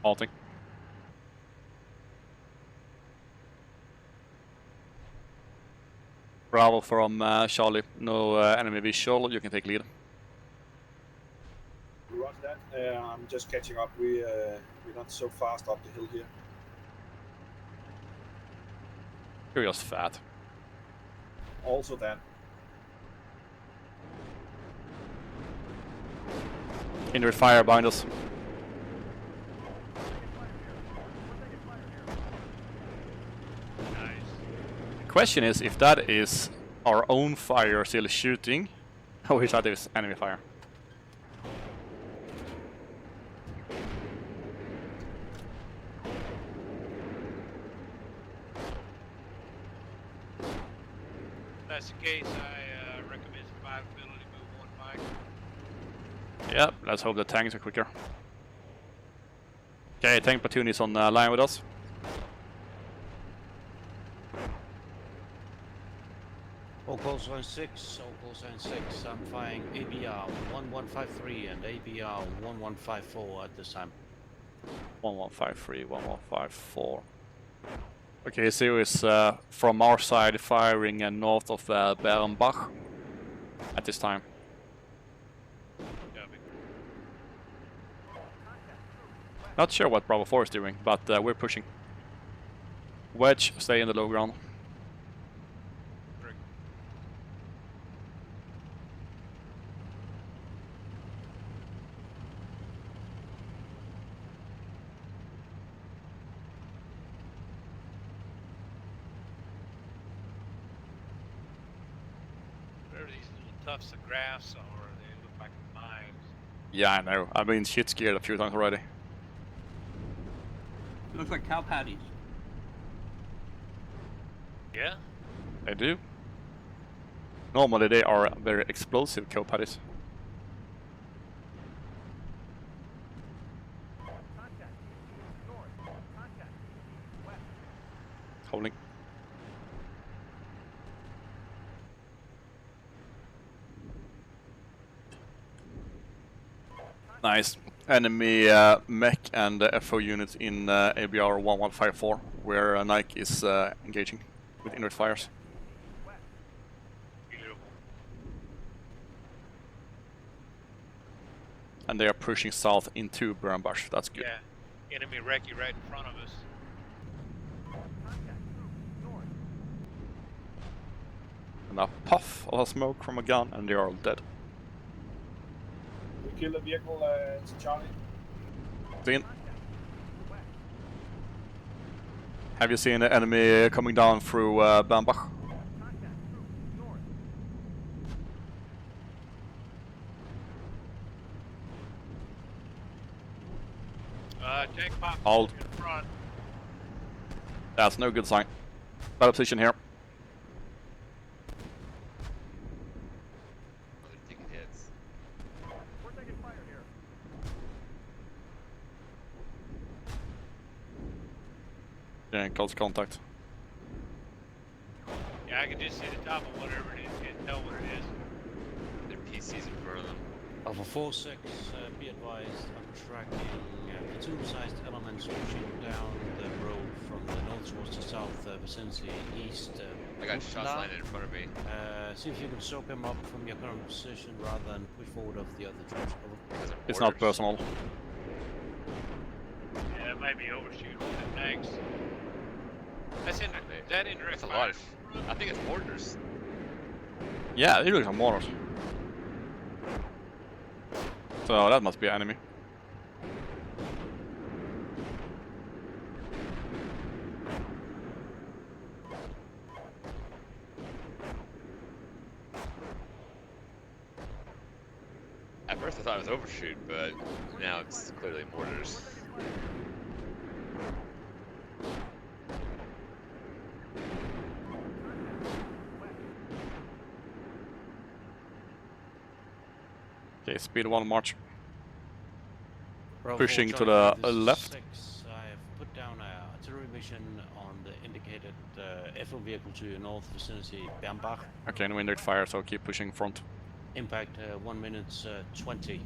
Halting. Bravo from Charlie. No enemy visual. You can take lead. Roger that. I'm just catching up. We're not so fast up the hill here. You're just fat. Also that. Inward fire behind us. Question is if that is our own fire still shooting, or if that is enemy fire. If that's the case, I recommend survivability, move 1 mic. Yeah, let's hope the tanks are quicker. Okay, tank platoon is on line with us. All call sign 6, all call sign 6. I'm firing ABR 1153 and ABR 1154 at this time. 1153, 1154. Okay, so it's from our side firing north of Bärenbach at this time. Not sure what Bravo 4 is doing, but we're pushing. Wedge, stay in the low ground. Whatever these little tufts of grass are, they look like mines. Yeah, I know. I've been shit scared a few times already. It looks like cow patties. Yeah? They do. Normally they are very explosive cow patties. Holding. Nice. Enemy mech and FO units in ABR 1154, where Nike is engaging with inward fires. and they are pushing south into Bernbush. That's good. Yeah. Enemy recce right in front of us. And a puff of smoke from a gun, and they are all dead. We killed a vehicle to Charlie. Seen. Have you seen the enemy coming down through Bernbach? Tank pop Hold. in front. That's no good sign. Better position here. Oh, they're taking hits. We're taking fire here. Yeah, in close contact. Yeah, I can just see the top of whatever it is. Can't tell what it is. Their PC's in front of them. Alpha 4-6, be advised, I'm tracking platoon-sized elements pushing down the road from the north towards the south vicinity east. I got shots Ulan. landed in front of me. See if you can soak him up from your current position rather than push forward of the other troops. Over. It's not personal. Yeah, it might be overshoot with the tanks. That's in that indirect That's a fire. lot of. I think it's mortars. Yeah, they look like mortars. So that must be an enemy. At first I thought it was overshoot, but now it's clearly mortars. Okay, speed 1 march. Bravo Pushing to Charlie, the this is left. 6. I have put down an artillery mission on the indicated FO vehicle to your north vicinity, Bernbach. Okay, no indirect fire, so keep pushing front. Impact 1 minute 20.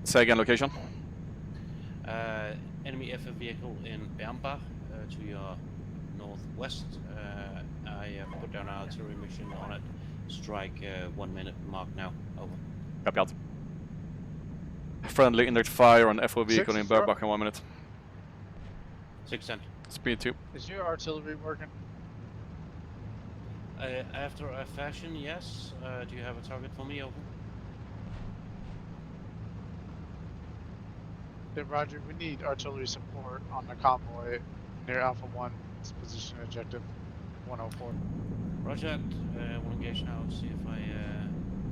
Say again location. Enemy FO vehicle in Bernbach to your northwest. I have put down an artillery mission on it. Strike 1 minute mark now. Over. Copy out. Friendly indirect fire on FO vehicle in 6-0. Bernbach in 1 minute. 6-10. Speed 2. Is your artillery working? After a fashion, yes. Do you have a target for me? Over. Yeah, Roger, we need artillery support on the convoy near Alpha 1's position objective 104. Roger that. We'll engage now. See if I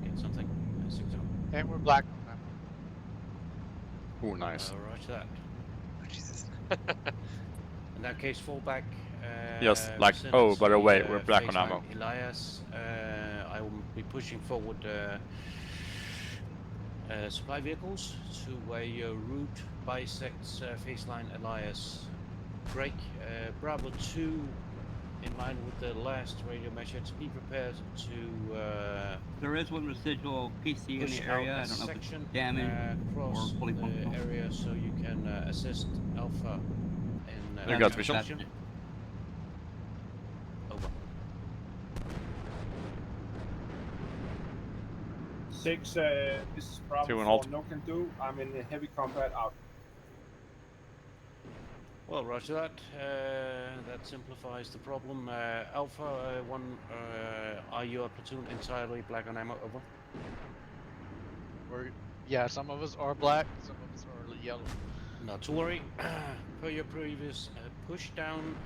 get something. 6-0. And we're black on that. Oh, nice. Roger that. Oh, Jesus. In that case, fall back. Yes, like, oh, by the way, we're black on baseline ammo. Elias, I will be pushing forward supply vehicles to a route bisects baseline Elias. Break. Bravo 2, in line with the last radio message, be prepared to There is one residual PC in push the out area. a I don't know if section it's damaged across or fully the functional. area so you can assist Alpha in You got that vision? section. Over. 6, this is Bravo 2 and 4, halt. no can do. I'm in heavy combat out. Well, roger that. That simplifies the problem. Alpha 1, are your platoon entirely black on ammo? Over. Yeah, some of us are black, some of us are yellow. Not to worry. Per your previous push down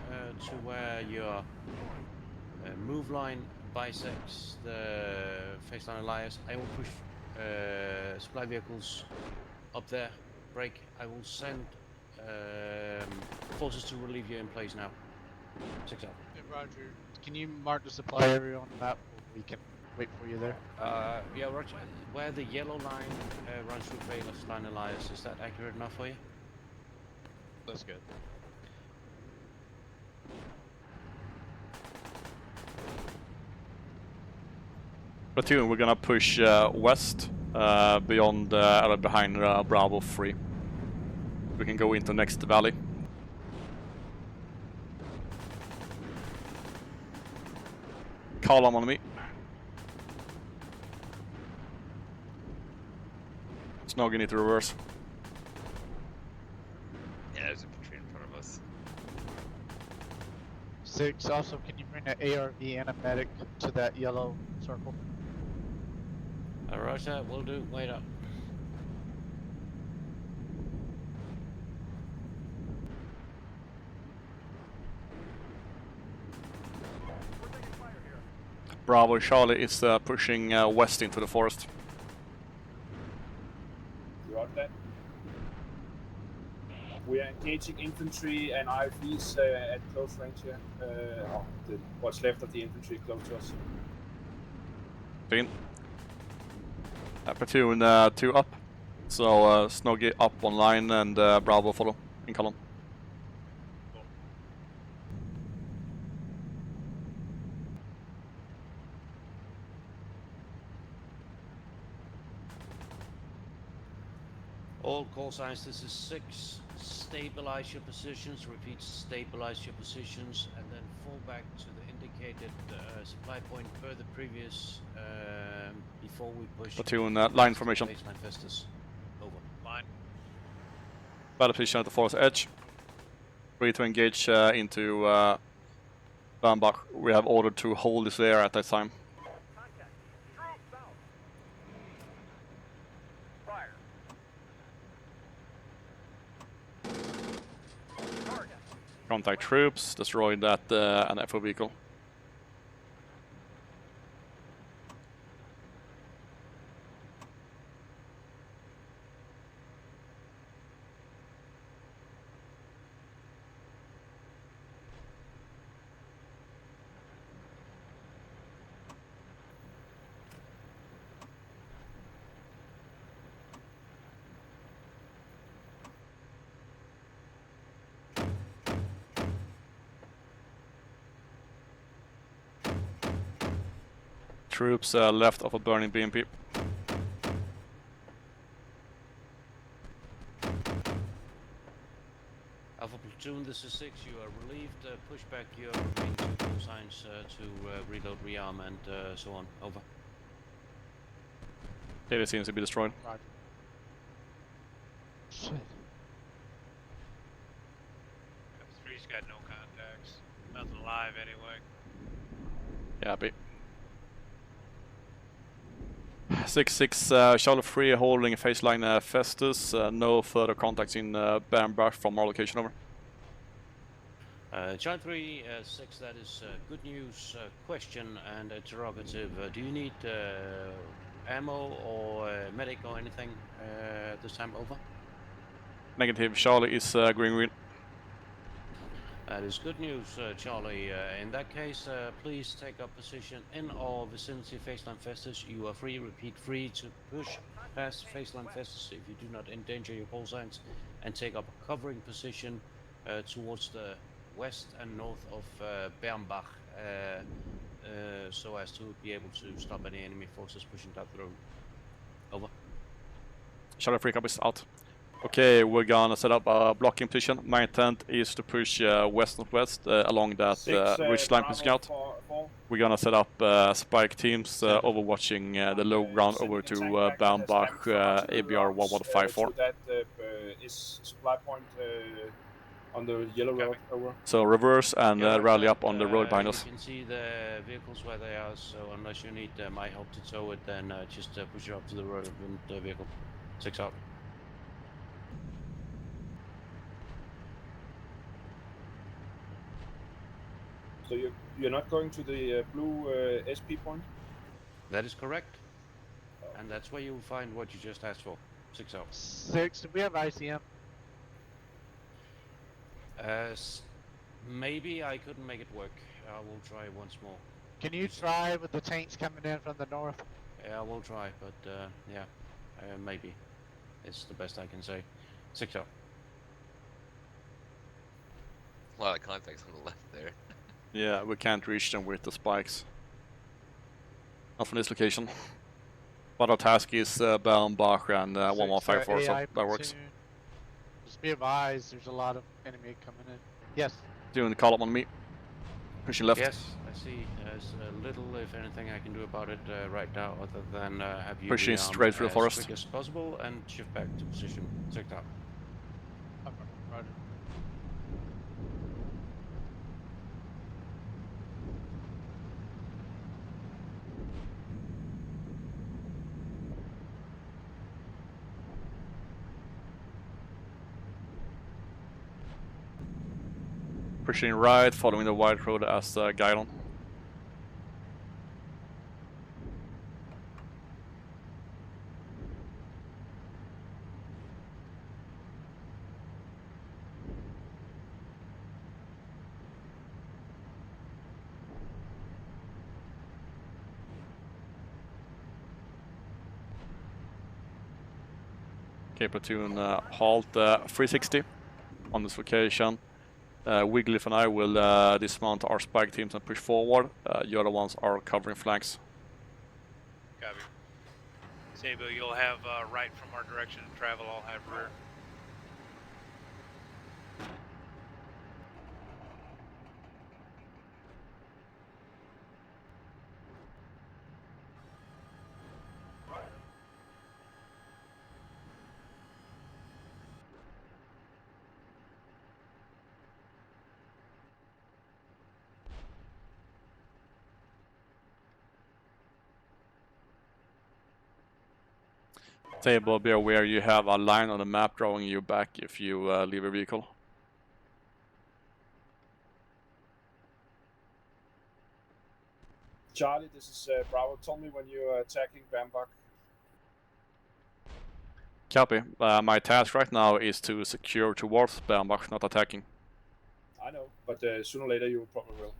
to where your move line bisects the baseline Elias, I will push supply vehicles up there. Break. I will send forces to relieve you in place now. 6 out. Hey, Roger, can you mark the supply area on the map? We can wait for you there. Yeah, Roger. Where the yellow line runs through baseline Elias, is that accurate enough for you? That's good. Platoon, we're gonna push west beyond behind Bravo 3. We can go into next valley. Column on me. Snog, you need to reverse. Yeah, there's a platoon in front of us. 6, also, can you bring an ARV and a medic to that yellow circle? Roger, will do. Wait up. We're taking fire here. Bravo, Charlie is pushing west into the forest. Roger that. We are engaging infantry and IFVs at close range here. What's left of the infantry close to us. Fine. Platoon 2 up. So Snoggy up on line and Bravo follow in column. All call signs, this is 6. Stabilize your positions, repeat, stabilize your positions, and then fall back to the indicated supply point per the previous, before we push. Platoon line formation. Baseline Festus. Over. Line. Battle position at the forest edge. Free to engage into Bambach. We have ordered to hold this area at that time. Contact. Troops south. Fire. Target. Contact troops, destroy that an FO vehicle. Troops left of a burning BMP. Alpha Platoon, this is 6. You are relieved. Push back your remaining 2 call signs to reload, rearm, and so on. Over. Data seems to be destroyed. Roger. Shit. Three's got no contacts. Nothing alive anyway. Yeah, B. 6-6, Charlie 3 holding faceline Festus. No further contacts in Bambach from our location, over. Charlie 3, 6, that is good news. Question and interrogative. Do you need ammo or medic or anything this time? Over. Negative, Charlie is green. That is good news, Charlie. In that case, please take up position in our vicinity, Faceline Festus. You are free, repeat, free to push past Faceline Festus if you do not endanger your call signs, and take up a covering position towards the west and north of Bernbach, so as to be able to stop any enemy forces pushing down the road. Over. Charlie 3 copies out. Okay, we're gonna set up a blocking position. My intent is to push west-northwest along that ridge line pushing out. We're gonna set up spike teams overwatching the low ground over to Baumbach, ABR 1154. That is supply point on the yellow road. Over. So reverse and rally up on the road behind us. You can see the vehicles where they are, so unless you need my help to tow it, then just push it up to the road and the vehicle. 6 out. So you're not going to the blue SP point? That is correct. And that's where you will find what you just asked for. 6 out. 6, do we have ICM? Maybe I couldn't make it work. I will try once more. Can you try with the tanks coming in from the north? Yeah, I will try, but yeah, maybe. It's the best I can say. 6 out. A lot of contacts on the left there. Yeah, we can't reach them with the spikes. Not from this location. But our task is Baumbach and 1154, so that works. Just be advised, there's a lot of enemy coming in. Yes. Doing the call up on me. Pushing left. Yes, I see. There's little, if anything, I can do about it right now, other than have you Pushing rearm straight through the as forest. quick as possible and shift back to position. Check out. Roger. Pushing right, following the wide road as guide on. Okay, platoon, halt 360 on this location. Wigglyf and I will dismount our spike teams and push forward. The other ones are covering flanks. Copy. Sabo, you'll have right from our direction of travel. I'll have rear. Table, be aware you have a line on the map drawing you back if you leave a vehicle. Charlie, this is Bravo. Tell me when you're attacking Bambach. Copy. My task right now is to secure towards Bambach, not attacking. I know, but sooner or later you probably will.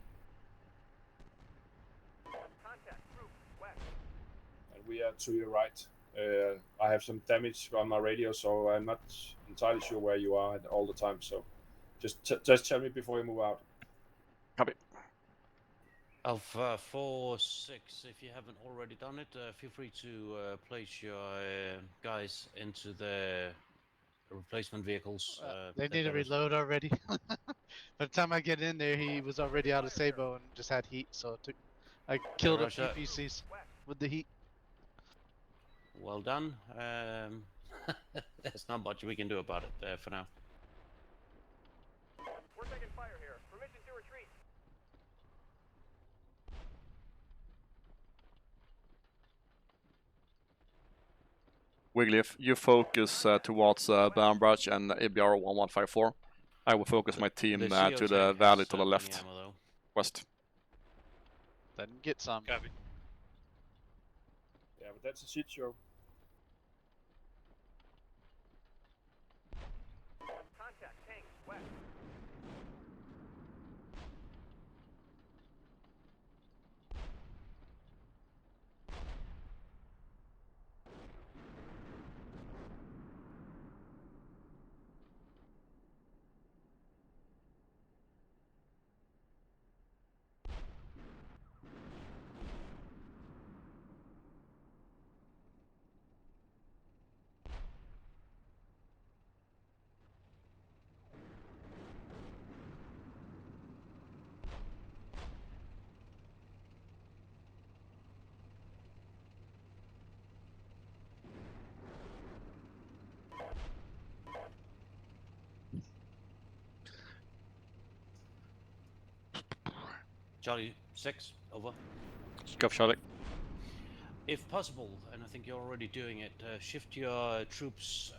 Contact. Group. West. And we are to your right. I have some damage on my radio, so I'm not entirely sure where you are at all the time. So just tell me before you move out. Copy. Alpha 4-6, if you haven't already done it, feel free to place your guys into the replacement vehicles. They that need to there is- reload already. By the time I get in there, he was already out of Sabo and just had heat, so I killed a few Roger. PCs with the heat. Well done. There's not much we can do about it for now. We're taking fire here. Permission to retreat. Wigglyf, you focus towards Bambach and ABR 1154. I will focus my team The to the CO valley has to the plenty left, ammo, though. west. Then get some. Copy. Yeah, but that's a shit show. Contact. Tanks. West. Charlie 6, over. Scuff Charlie. If possible, and I think you're already doing it, shift your troops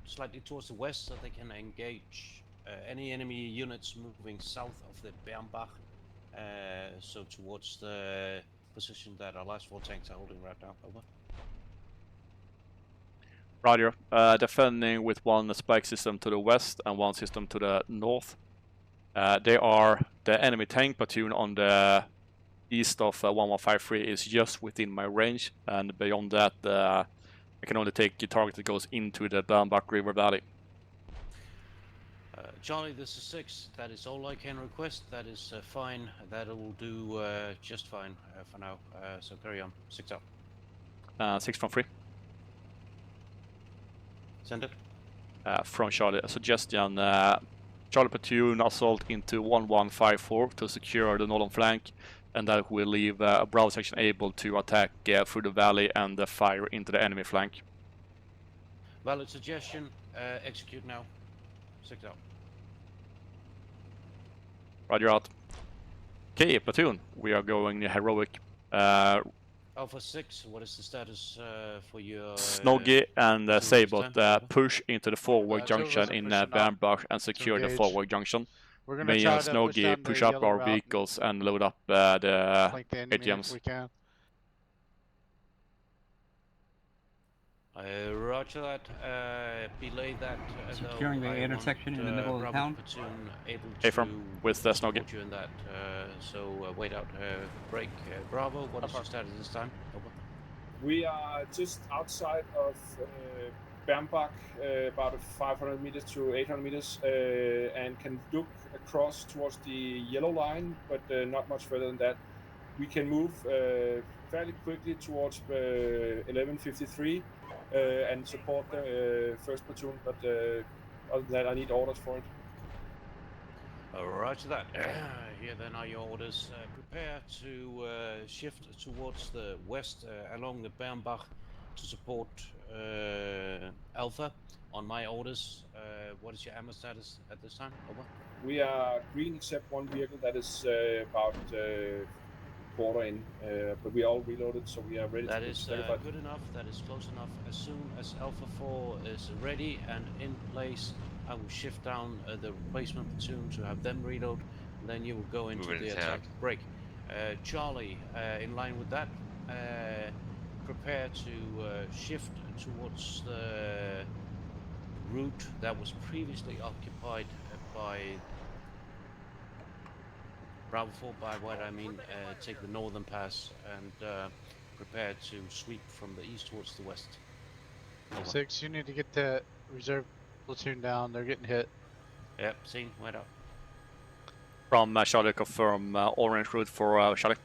slightly towards the west so they can engage any enemy units moving south of the Bernbach, so towards the position that our last 4 tanks are holding right now. Over. Roger. Defending with one spike system to the west and one system to the north. They are the enemy tank platoon on the east of 1153 is just within my range, and beyond that I can only take a target that goes into the Bernbach River Valley. Charlie, this is 6. That is all I can request. That is fine. That will do just fine for now. So carry on. 6 out. 6 from 3. Send it. From Charlie. A suggestion. Charlie platoon assault into 1154 to secure the northern flank, and that will leave a Bravo section able to attack through the valley and fire into the enemy flank. Valid suggestion. Execute now. 6 out. Roger out. Okay, platoon, we are going heroic. Alpha 6, what is the status for your... Snoggy and platoon this Sabot time? Over. push into the forward Two of us junction are in pushing up Bernbach and secure the engage. forward junction. We're gonna Me try and to push Snoggy down push the up yellow our route vehicles and load up the flank the enemy if AGMs. we can. Roger that. Belay that. Securing the I intersection want, in the middle of the Bravo town. platoon able Hey, to from with Snoggy. support you in that. So wait out. Break. Bravo. What is your status this time? Over. We are just outside of Bernbach, about 500 meters to 800 meters, and can look across towards the yellow line, but not much further than that. We can move fairly quickly towards 1153 and support the first platoon, but other than that, I need orders for it. Roger that. Here then are your orders. Prepare to shift towards the west along the Bernbach to support Alpha. On my orders, what is your ammo status at this time? Over. We are green except one vehicle that is about quarter in, but we are all reloaded, so we are ready That to is verify. good enough. That is close enough. As soon as Alpha 4 is ready and in place, I will shift down the replacement platoon to have them reload. And then you will go into Move the into attack town. break. Charlie, in line with that, prepare to shift towards the route that was previously occupied by Bravo 4. By what I mean, take the northern pass and prepare to sweep from the east towards the west. Over. 6, you need to get that reserve platoon down. They're getting hit. Yep, seen, went up. From Charlie, confirm orange route for Charlie.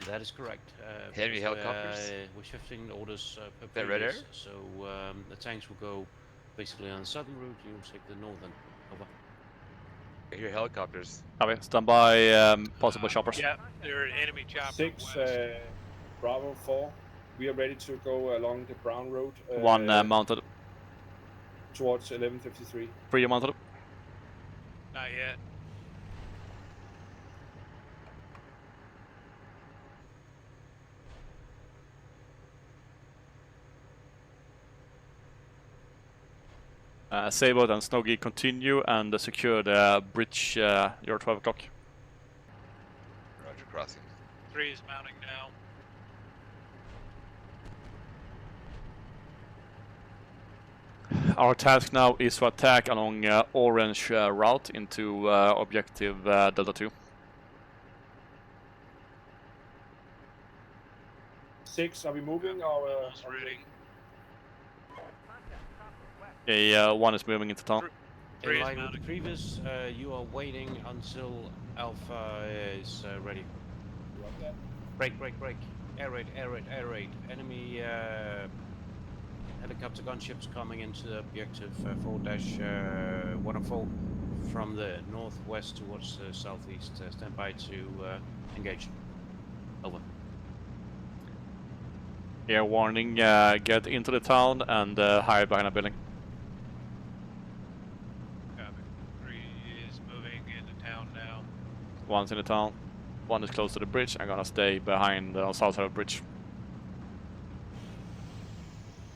That is correct. Heavy because helicopters? we're shifting orders per That red previous, area? so the tanks will go basically on the southern route. You will take the northern. Over. I hear helicopters. Copy. Stand by possible choppers. Yeah, there are enemy choppers 6, west. Bravo 4. We are ready to go along the brown road. One mounted. Towards 1153. 3 mounted. Not yet. Sabot and Snoggy continue and secure the bridge. You're 12 o'clock. Roger, crossing. 3 is mounting now. Our task now is to attack along orange route into objective Delta 2. 6, are we moving or? Almost ready. Okay, 1 is moving into town. In 3 is line with the mounting. previous, you are waiting until Alpha is ready. Break. Air raid. Enemy helicopter gunships coming into the objective 4-104 from the northwest towards the southeast. Stand by to engage. Over. Air warning, get into the town and hide behind a building. Copy. 3 is moving into town now. 1's in the town. 1 is close to the bridge. I'm gonna stay behind the south side of the bridge.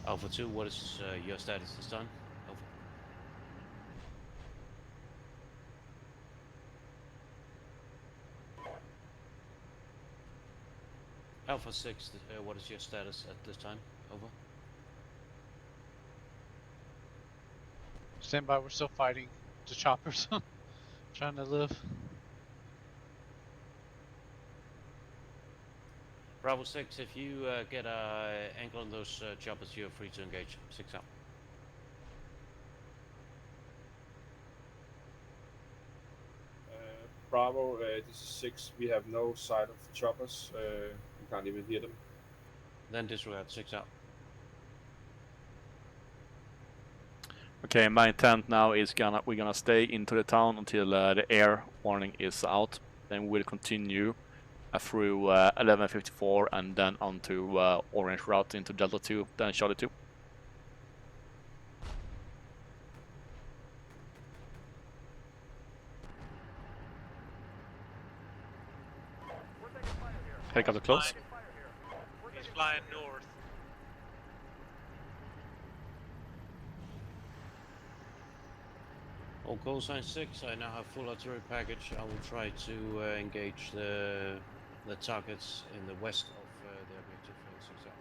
Alpha 2, what is your status this time? Over. Alpha 6, what is your status at this time? Over. Stand by, we're still fighting the choppers. Trying to live. Bravo 6, if you get an angle on those choppers, you're free to engage. 6 out. Bravo, this is 6. We have no sight of choppers. We can't even hear them. Then disregard. 6 out. Okay, my intent now is we're gonna stay into the town until the air warning is out. Then we'll continue through 1154 and then onto Orange route into Delta 2, then Charlie 2. We're taking fire here. Helicopter close. Taking fire here. We're He's taking flying north. All call sign 6, I now have full artillery package. I will try to engage the targets in the west of the objective 6 out.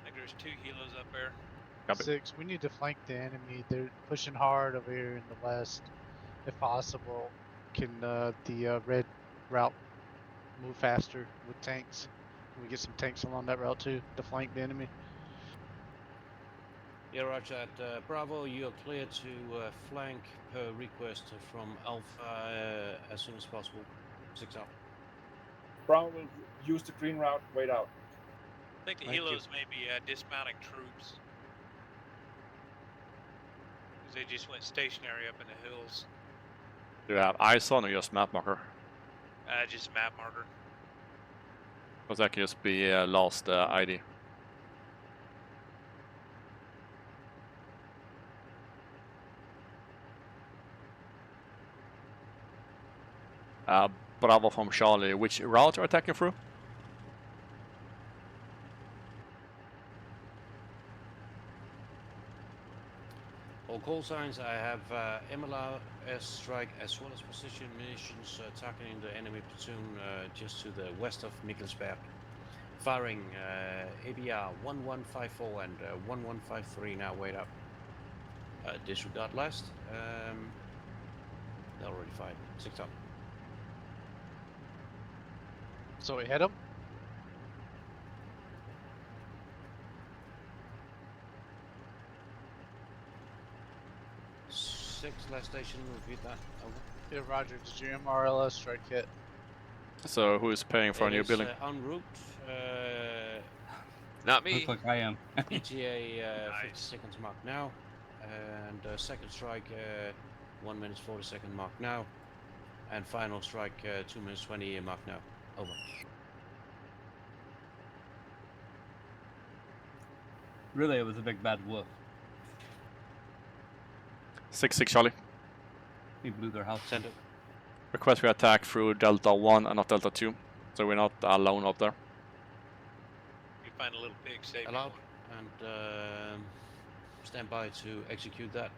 I think there's 2 helos up there. Copy. 6, we need to flank the enemy. They're pushing hard over here in the west. If possible, can the red route move faster with tanks? Can we get some tanks along that route too to flank the enemy? Yeah, roger that. Bravo, you're clear to flank per request from Alpha as soon as possible. 6 out. Bravo will use the green route. Wait out. I think the Thank you. helos may be dismounting troops. Because they just went stationary up in the hills. Do you have eyes on or just map marker? Just map marker. Because that can just be last ID. Bravo from Charlie, which route are you attacking through? All call signs, I have MLR strike as well as precision munitions targeting the enemy platoon just to the west of Mikkelsberg. Firing ABR 1154 and 1153 now, wait up. Disregard last. They already fired. 6 up. So we hit them. Last station, repeat that. Over. Yeah, Roger. Did your MRLS strike hit? So who is paying for a new building? En route. Not me. Looks like I am. ETA 50 seconds mark now. And second strike 1 minute 40 second mark now. And final strike 2 minutes 20 mark now. Over. Really, it was a big bad wolf. 6-6 Charlie. He blew their house. Send it. Request we attack through Delta 1 and not Delta 2. So we're not alone up there. You find a little pig, save Allowed. And stand by to execute that.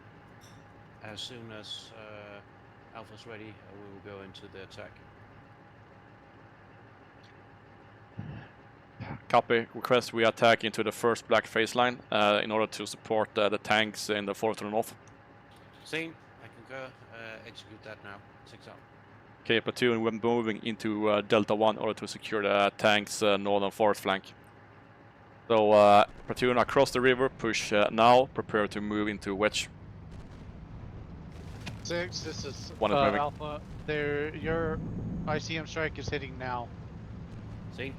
As soon as Alpha's ready, we will go into the attack. Copy. Request we attack into the first black phase line in order to support the tanks in the forward to the north. Same. I concur. Execute that now. 6 up. Okay, platoon, we're moving into Delta 1 in order to secure the tanks' northern forward flank. So, platoon across the river, push now, prepare to move into wedge. 6, this is One is moving. Alpha. Your ICM strike is hitting now. See?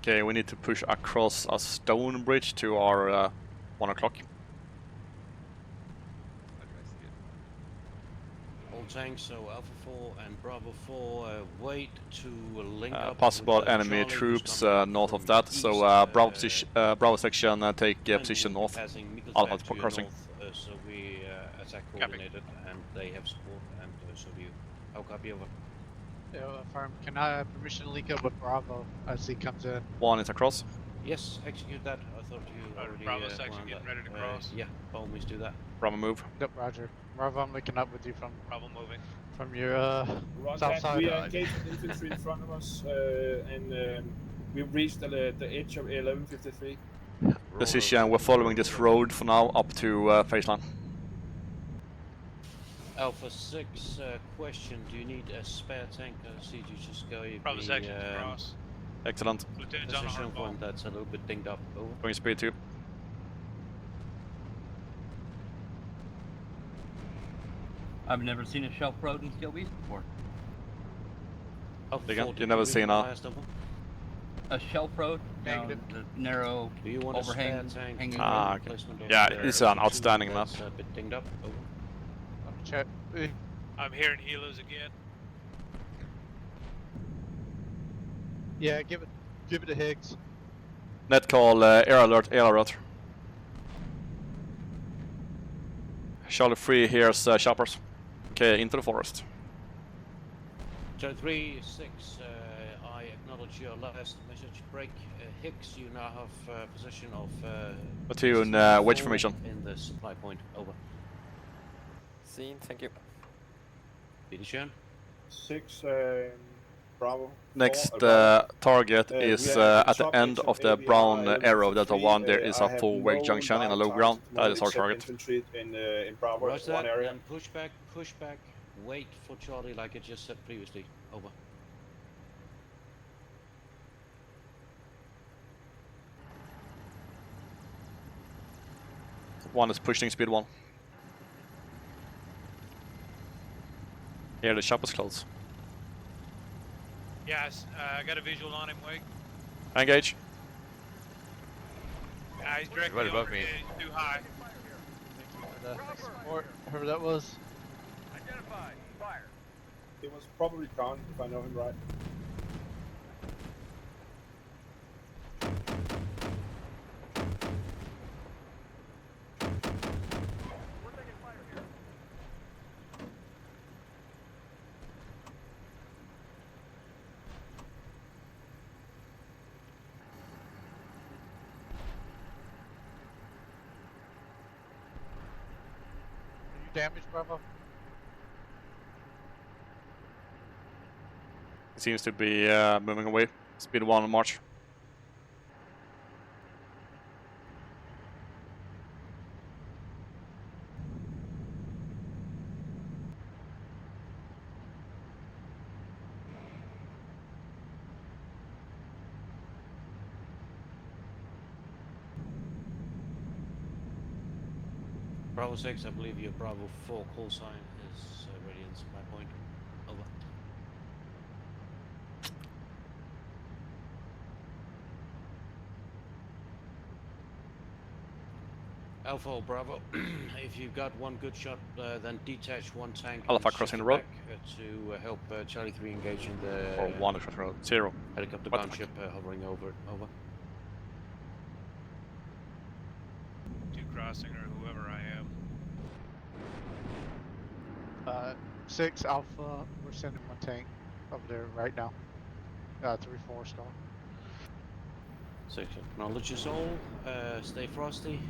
Okay, we need to push across a stone bridge to our 1 o'clock. All tanks, so Alpha 4 and Bravo 4 wait to link up. Possible with, enemy Charlie, who's troops coming north of from that, east, so Bravo section take and position we'll be north. passing Mikkelsberg Alpha to your crossing. north, so we attack coordinated, and they have support, and so do you. I'll copy over. Affirm. Can I have permission to link up with Bravo as he comes in? 1 is across. Yes, execute that. I thought you already Bravo were section on getting that. ready to cross. Yeah, by all means do that. Bravo move. Yep, Roger. Bravo, I'm linking up with you from Bravo moving. your Roger south that. side. We are engaged with infantry in front of us, and we've reached the edge of 1153. Position, we're following this road for now up to phase line. Alpha 6, question, do you need a spare tank? I see you just gave Bravo me section to cross. Excellent. Platoon's on a position hard one ball. that's a little bit dinged up. Over. Going speed 2. I've never seen a shelf road in Steelbeasts before. Alpha Again, 4, you did never read seen my a- last over? A shelf road down Negative. the narrow Do you want a spare overhang. tank? hanging for Ah, road. okay. replacement of Yeah, the it's an platoon outstanding that's map. a bit dinged up. Over. Let me check. I'm hearing helos again. Yeah, give it to Higgs. Net call, air alert, air alert. Charlie 3, here's choppers. Okay, into the forest. Charlie 3, 6, I acknowledge your last message break. Hicks, you now have possession of Platoon, wedge 4 formation. in the supply point. Over. Seen, thank you. Bidichon. 6, Bravo. Next 4, target we is are at the top end edge of the ABR brown arrow. Delta 1153. 1, there is I a have full wake no junction in a live low ground. targets at the That moment is our except target. infantry in Bravo Roger one that, area. and push back, wait for Charlie like I just said previously. Over. One is pushing speed 1. Here the shop is close. Yes, I got a visual on him, Wake. Engage. He's directly Right above over me. me. He's too high. For the support, whoever that was. Identified. Fire. It was probably Khan, if I know him right. We're taking fire here. Are you damaged, Bravo? Seems to be moving away. Speed 1 on march. Bravo 6, I believe your Bravo 4 call sign is ready in supply point. Over. Alpha or Bravo, if you've got one good shot, then detach one tank Alpha and crossing shift the road. back, to help Charlie 3 engage in the Or 1 across the road. 0. helicopter What the bound ship hovering over it. Over. 2 crossing or whoever I am. 6 Alpha, we're sending one tank over there right now. 3-4 star. 6 acknowledges all. Stay frosty.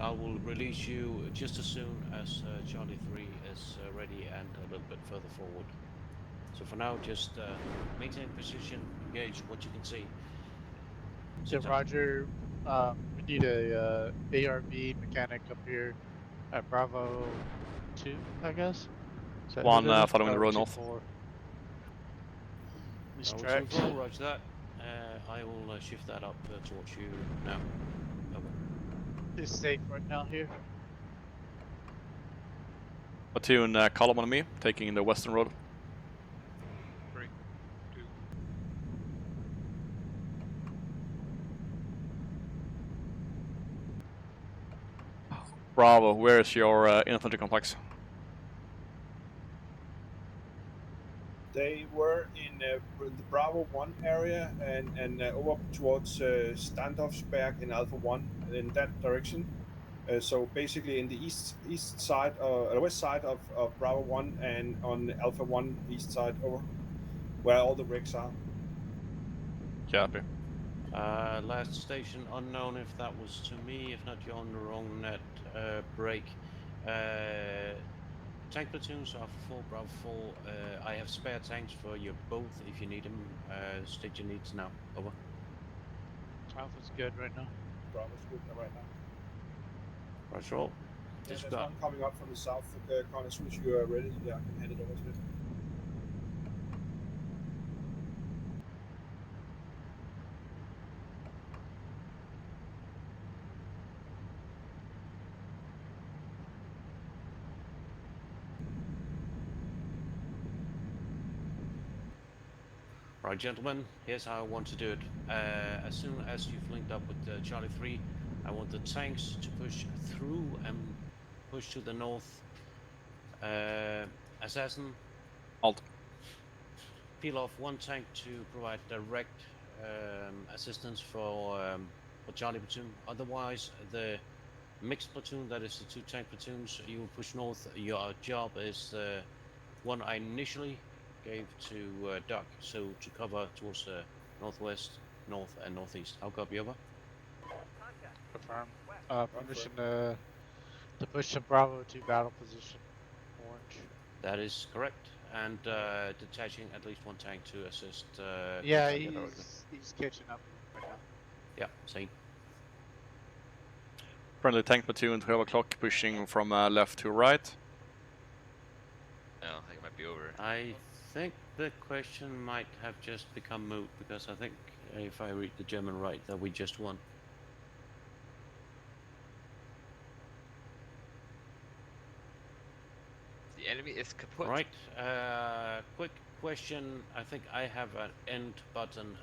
I will release you just as soon as Charlie 3 is ready and a little bit further forward. So for now, just maintain position, engage what you can see. So Roger, we need a ARV mechanic up here at Bravo 2, I guess. Is that who 1 that is? following the road 2, north. 4. These Bravo tracks. 2-4, roger that. I will shift that up towards you now. Over. Is safe right now here. Platoon, column on me, taking the western road. 3, 2. Bravo, where is your infantry complex? They were in the Bravo 1 area and over towards Standoffsberg in Alpha 1 in that direction. So basically in the east side, west side of Bravo 1 and on Alpha 1 east side. Over. where all the wrecks are. Copy. Last station unknown if that was to me. If not, you're on the wrong net. Break. Tank platoons are 4 Bravo 4. I have spare tanks for you both if you need them. State your needs now. Over. Alpha's good right now. Bravo's good right now. Roger all. Yeah, there's Disregard. one coming up from the south. Connor, as soon as you are ready, I can hand it over to him. Right, gentlemen, here's how I want to do it. As soon as you've linked up with Charlie 3, I want the tanks to push through and push to the north. Assassin, Alt. peel off one tank to provide direct assistance for Charlie platoon. Otherwise, the mixed platoon, that is the 2 tank platoons, you will push north. Your job is the one I initially gave to Doc, so to cover towards northwest, north, and northeast. I'll copy over. Confirm. Permission to push to Bravo to battle position. Orange. That is correct, and detaching at least 1 tank to assist. Yeah, Tiger directly. he's catching up right now. Yeah, same. Friendly tank platoon 12 o'clock pushing from left to right. No, I think it might be over. I think the question might have just become moot, because I think, if I read the German right, that we just won. The enemy is kaput. Right, quick question. I think I have an end button.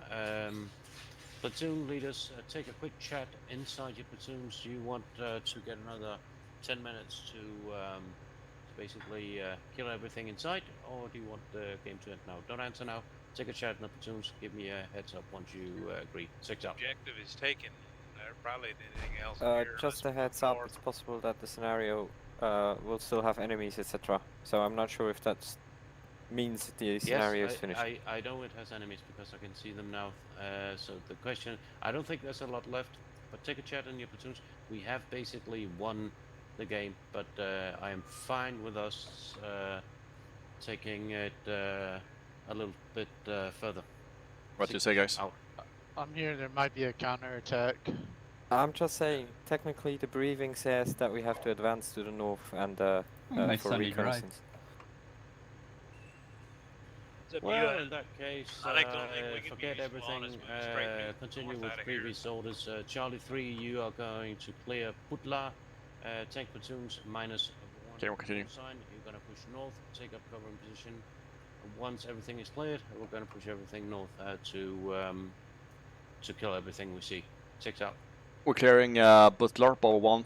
Platoon leaders, take a quick chat inside your platoons. Do you want to get another 10 minutes to basically kill everything inside, or do you want the game to end now? Don't answer now. Take a chat in the platoons. Give me a heads up once you agree. 6 out. Objective is taken. Probably anything else here. Just a heads up, it's possible that the scenario will still have enemies, etc. So I'm not sure if that means the scenario is finished. I know it has enemies because I can see them now. So the question, I don't think there's a lot left, but take a chat in your platoons. We have basically won the game, but I am fine with us taking it a little bit further. What do you say, guys? Out. I'm hearing there might be a counterattack. I'm just saying, technically the briefing says that we have to advance to the north and for reconnaissance. Well, in that case, I think the only thing we can forget be everything. small is move straight Continue north with outta here. previous orders. Charlie 3, you are going to clear Putla. Tank platoons minus 1 Okay, we'll continue. sign. You're going to push north, take up covering position. Once everything is cleared, we're going to push everything north to kill everything we see. 6 out. We're clearing Butler, Bravo 1.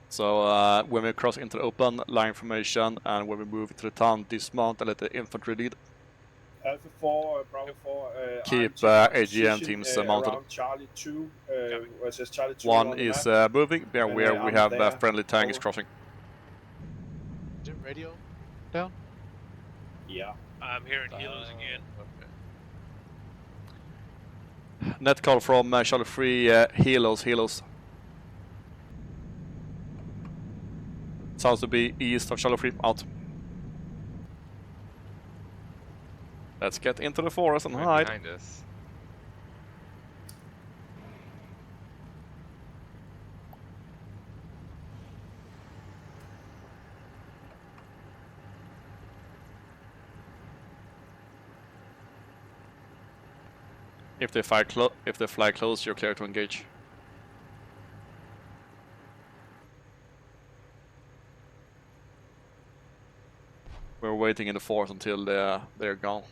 So when we cross into the open, line formation, and when we move into the town, dismount and let the infantry lead. Alpha 4, Bravo 4. Keep I'm taking AGM position, teams mounted. around Charlie 2. Where it says Charlie 2 One on the is map. moving, where we I'm have there. friendly tanks Over. crossing. Is it radio down? Yeah. I'm hearing helos again. Net call from Charlie 3, helos. Sounds to be east of Charlie 3, out. Let's get into the forest and Right hide. behind us. If they fly close, you're clear to engage. We're waiting in the forest until they're gone.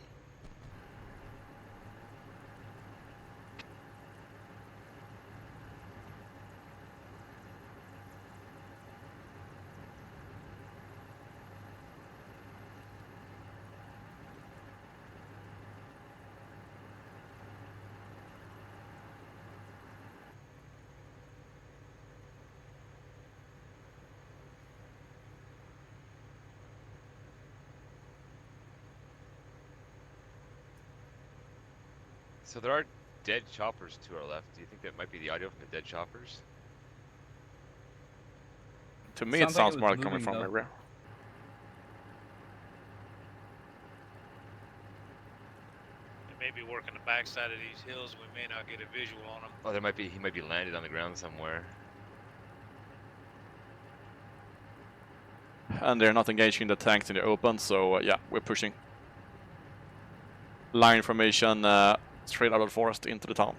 So there are dead choppers to our left. Do you think that might be the audio from the dead choppers? To me, it Sounds like it sounds was more like coming moving, from though. the rear. They may be working the backside of these hills. We may not get a visual on them. Oh, he might be landed on the ground somewhere. And they're not engaging the tanks in the open, so yeah, we're pushing. Line formation straight out of the forest into the town.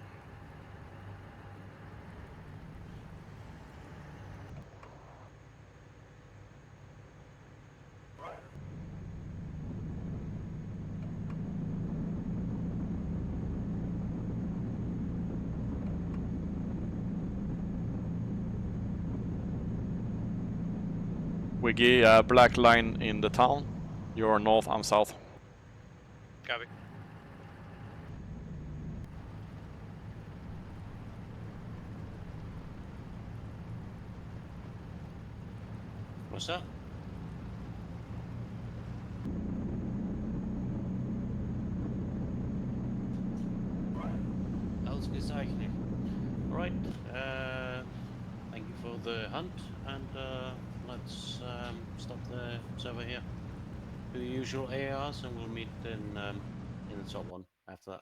Wiggy, black line in the town. You're north, I'm south. Copy. What's that? Ausgezeichnet. Alright, thank you for the hunt, and let's stop the server here. Do the usual ARs, and we'll meet in the top one after that.